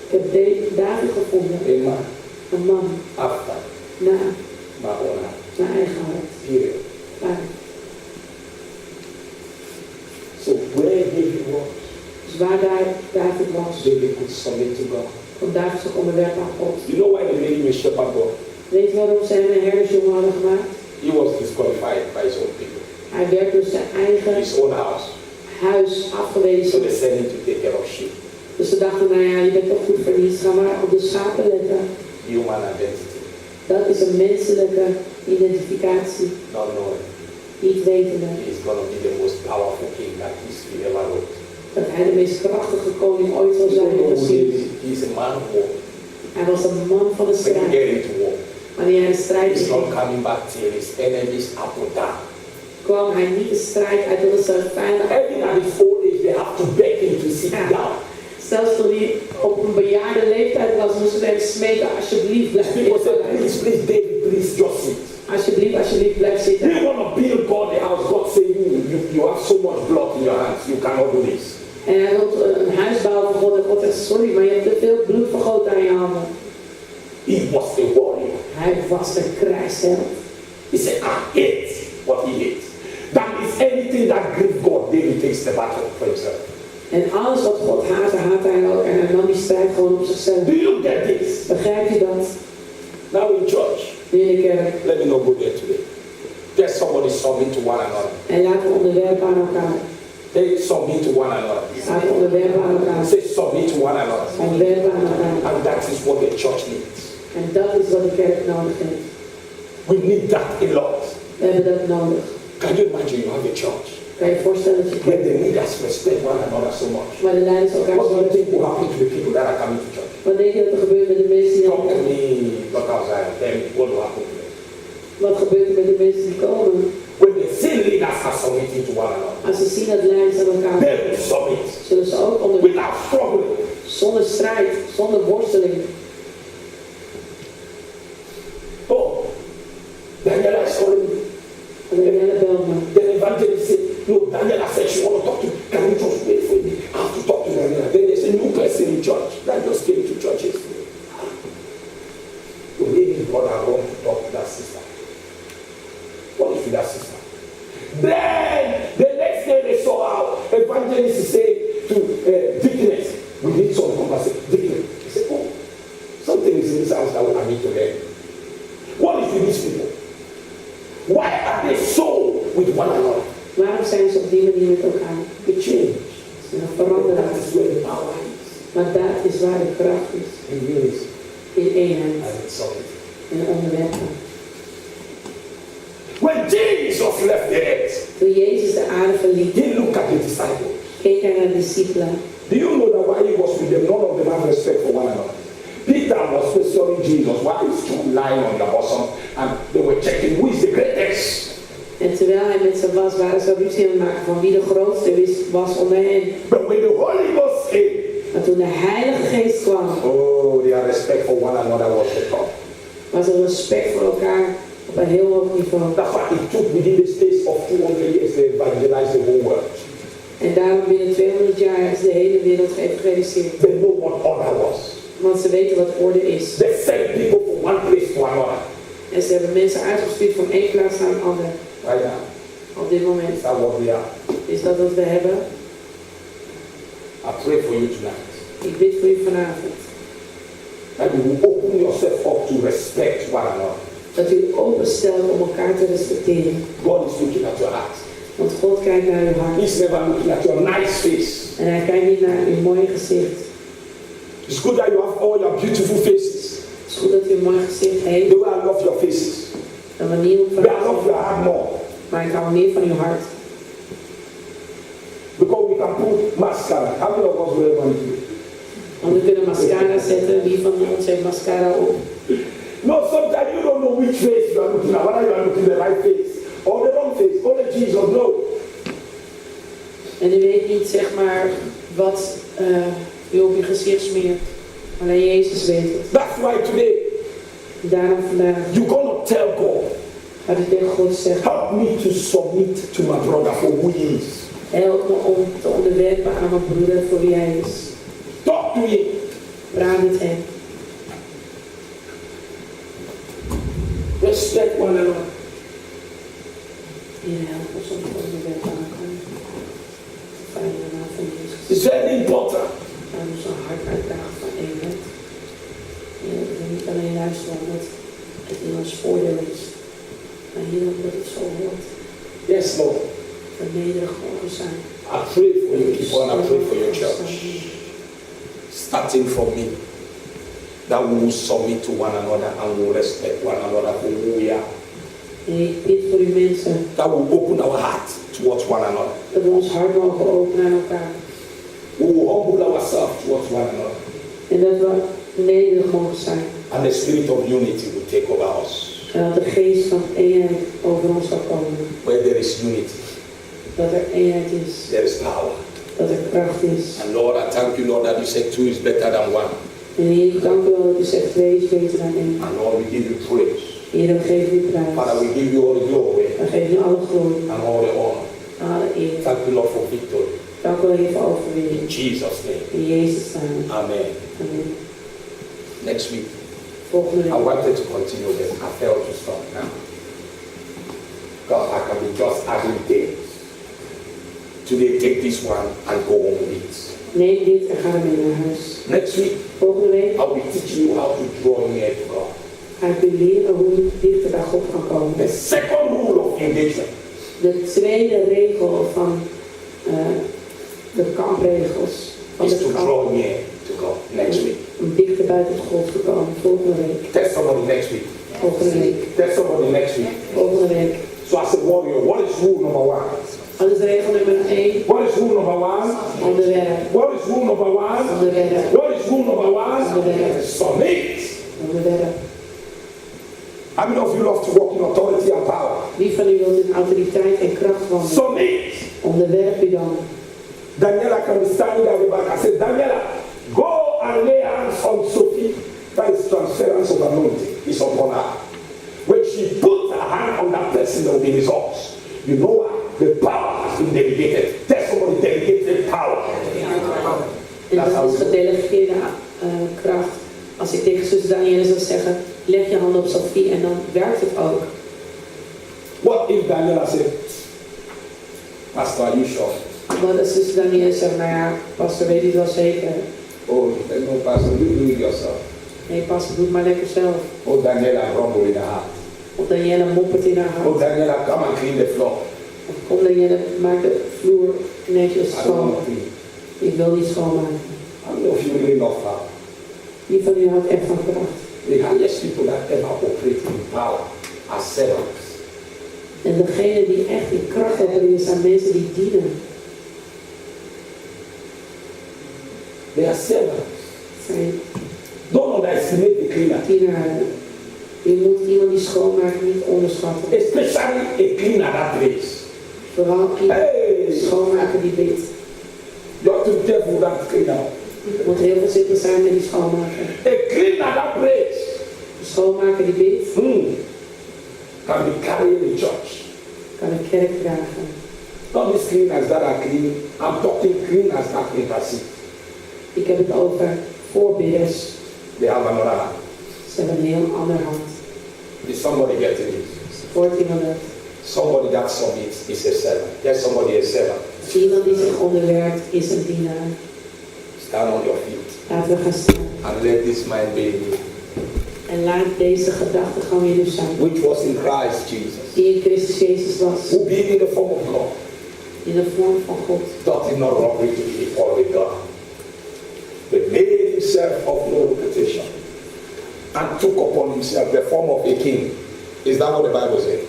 ik heb David gevonden. a man Een man. After Na my own heart. mijn eigen hart. Period. Klaar. So where David was, Dus waar David was, David could submit to God. kon David zich onderwerpen aan God. You know why they made him a shepherd boy? Weet je waarom ze hem een herdersjongen hadden gemaakt? He was disqualified by his own people. Hij werd dus zijn eigen His own house. huis So afgewezen. they sent him to take care of sheep. Dus ze dachten, nou ja, je bent toch goed verdiend, ga maar op de schapen letten. Human identity. Dat is een menselijke identificatie. Not knowing Niet wetende he's going to be the most powerful king that history ever wrote. dat hij de meest krachtige koning ooit zal You zijn don't know who he gezien. is. He's a man of war. Hij was een man van de When you strijd. get into war, Wanneer hij de strijd he's not ging, coming back till his enemies are put down. kwam hij niet de strijd uit dat zijn vijanden. Even at his old age, they have to beg him to sit down. Zelfs toen hij op een bejaarde leeftijd was, moesten ze hem smeken, alsjeblieft blijf People say, zitten. please, please, David, please, just sit. Alsjeblieft blijf zitten. You want to build God the house. God say you have so much blood in your hands. You cannot do this. En hij wil een huis bouwen voor God. En God zegt, sorry, maar je hebt te veel bloed vergoten aan je handen. He was a warrior. Hij was een krijgsheld. He said, I hate what he hates. That is anything that grieves God, David takes the battle for himself. En alles wat God haatte, haatte hij ook. En hij nam die strijd gewoon op zichzelf. Do you get this? Begrijp je dat? Now in church, Nu in de kerk. let me not go there today. Get somebody submit to one another. En laten we onderwerpen aan elkaar. They submit to one another. Laten we onderwerpen aan elkaar. Say submit to one another. Onderwerpen aan elkaar. And that is what the church needs. En dat is wat de kerk nodig heeft. We need that a lot. We hebben dat nodig. Can you imagine you have a church Kan je je voorstellen dat je where kerk, the leaders respect one another so much? waar de leiders elkaar What zo do you think will respecteren? happen to the people that are coming to church? Wat denk je dat er gebeurt met de mensen die Talk to komen? me, look outside, tell me what will happen to them. Wat gebeurt er met de mensen die komen? When they see leaders are submitting to one another, Als ze zien dat leiders aan elkaar they will submit zullen ze ook onder, without struggling. zonder strijd, zonder worsteling. Oh, Daniela is calling me. En Danielle belt me. The evangelist said, no, Daniela said she want to talk to you. Can you just wait for me? I have to talk to Daniela. Then there's a new person in church that just came to church yesterday. So maybe God I want to talk to that sister. What is with that sister? Then the next day they saw how evangelist is saying to Deaconess, we need some conversation. Deaconess, he said, oh, something is in this house that I need to learn. What is with these people? Why are they so with one another? Waarom zijn ze op die manier met elkaar? The change. Ze gaan veranderen. That is where the power is. Maar dat is waar de kracht is. In unity In eenheid and in solid. en onderwerpen. When Jesus left the earth, Toen Jezus de aarde verliet, he looked at the disciples. keek hij naar de discipelen. Do you know that while he was with them, none of them had respect for one another? Peter was questioning Jesus while he was lying on the bosom, and they were checking who is the greatest. En terwijl hij met ze was, waren ze ruzie aan het maken van wie de grootste was onder hen. But when the Holy Ghost came, Maar toen de Heilige Geest kwam, oh, their respect for one another was the top. was er respect voor elkaar op een heel hoog niveau. That's why it took within the space of 200 years to evangelize the whole world. En daarom binnen 200 jaar is de hele wereld geëvangeliseerd. They know what order was. Want ze weten wat orde is. They sent people from one place to another. En ze hebben mensen uitgestuurd van één plaats naar een andere. Right now, Op dit moment. is that what we are? Is dat wat we hebben? I pray for you tonight. Ik bid voor u vanavond. That you will open yourself up to respect one another. Dat u openstelt om elkaar te respecteren. God is looking at your heart. Want God kijkt naar uw hart. He's never looking at your nice face. En hij kijkt niet naar uw mooie gezicht. It's good that you have all your beautiful faces. Het is goed dat u een mooi gezicht heeft. The way I love your faces. De manier But I van love your heart more. maar ik hou meer van uw hart. Because we can put mascara. How many of us wear one? Want we kunnen mascara zetten. Wie van ons heeft mascara op? No, sometimes you don't know which face you are looking at. Whether you are looking at the right face or the wrong face. Only Jesus knows. En u weet niet, zeg maar, wat u op uw gezicht smeert. Alleen Jezus weet het. That's why today Daarom vandaag you're going to tell God, gaat u tegen God zeggen. help me to submit to my brother for who he is. Help me om te onderwerpen aan mijn broeder voor wie hij is. Talk to him. Praat met hem. Heer, help ons om het onderwerp aan te gaan. Vader, in de naam van Jezus. It's very important. Laat ons een hart uitdragen van eenheid. Heer, dat we niet alleen luisteren omdat het in ons voordeel is, maar Heer, omdat het zo hoort. Yes, Lord. Dat we nederig mogen zijn. I pray for you people and I pray for your church. Starting from me. That we will submit to one another and we will respect one another for who we are. En ik bid voor uw mensen. That will open our heart towards one another. Dat we ons hart mogen openen aan elkaar. We will humble ourselves towards one another. En dat we nederig mogen zijn. And the spirit of unity will take over us. En dat de geest van eenheid over ons zal komen. Where there is unity, Dat er eenheid is. there is power. Dat er kracht is. And Lord, I thank you, Lord, that you said 2 is better than 1. En Heer, ik dank u wel dat u zegt 2 is beter dan 1. And Lord, we give you praise. Heer, we geven u prijs. Father, we give you all the glory We geven u alle glorie. and all the honor. Alle eer. Thank you, Lord, for victory. Dank u wel, Heer, voor overwinning. In Jesus' name. In Jezus' naam. Amen. Amen. Next week, Volgende I week. wanted to continue this. I failed to stop now. God, I can be just adding things. Today, take this one and go home with it. Neem dit en ga ermee naar huis. Next week, Volgende week I will teach you how to draw near to God. ga ik u leren hoe je dichter bij God kan komen. The second rule of engagement De tweede regel van de kampregels. Van is de to kamp. draw near to God. Next week. Om dichter bij tot God te komen. Volgende week. Tell somebody next week. Volgende week. Tell somebody next week. Volgende week. So as a warrior, what is rule number 1? Dat is regel nummer 1. What is rule number 1? Onderwerp. What is rule number 1? Onderwerp. What is rule number 1? Onderwerp. Submit. Onderwerp. How many of you love to walk in authority and power? Wie van u wilt in autoriteit en kracht wandelen? Submit. Onderwerp u dan. Daniela can be standing at the back. I said, Daniela, go and lay hands on Sophie. That is transference of anointing. It's upon her. When she puts her hand on that person, there will be results. You know what? The power has been delegated. Tell somebody delegated power. En dat is gedelegeerde kracht. Als ik tegen zus Danielle zou zeggen, leg je hand op Sophie en dan werkt het ook. What if Daniela said, Pastor, are you sure? Wat als zus Danielle zegt, nou ja, pastor weet u het wel zeker. Oh, no, Pastor, you do it yourself. Nee, pastor, doe het maar lekker zelf. Oh, Daniela, rumble in the heart. Of Danielle moppert in haar Oh, hart. Daniela, come and clean the floor. Of kom Danielle, maak de vloer netjes I don't schoon. want to clean. Ik wil niet schoonmaken. How many of you really love power? Wie van u houdt echt van kracht? The highest people that ever operate in power are servants. En degene die echt in kracht hebben, zijn mensen die dienen. They are servants. Zijn Don't underestimate the cleaner. dienaren. Je moet iemand die schoonmaakt niet onderschatten. Especially a cleaner that prays. Vooral iemand Hey! schoonmaken die bidt. You have to be careful with that cleaner. Je moet heel voorzichtig zijn met die schoonmaken. A cleaner that prays De schoonmaker die bidt, can be carrying the church. kan een kerk dragen. Not these cleaners that are clean. I'm talking cleaners that intercede. Ik heb het over voorbidders. They have another hand. Ze hebben een heel andere hand. Is somebody getting it? Hoort iemand dat? Somebody that submits is a servant. There's somebody a servant. Iemand die zich onderwerpt is een dienaar. Stand on your feet Laten we gaan staan. and let this mind be in you, En laat deze gedachtegang in u zijn. which was in Christ Jesus, Die in Christus Jezus was. who being in the form of God, In de vorm van God. thought him not robbery to be equal with God, but made himself of no reputation, and took upon himself the form of a king. Is that what the Bible says?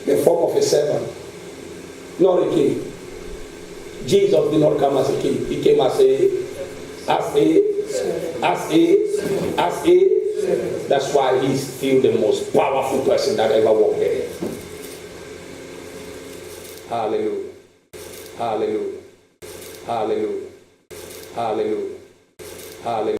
The form of a servant, not a king. Jesus did not come as a king. He came as a. That's why he's still the most powerful person that ever walked the earth. Hallelujah. Hallelujah. Hallelujah. Hallelujah. Hallelujah.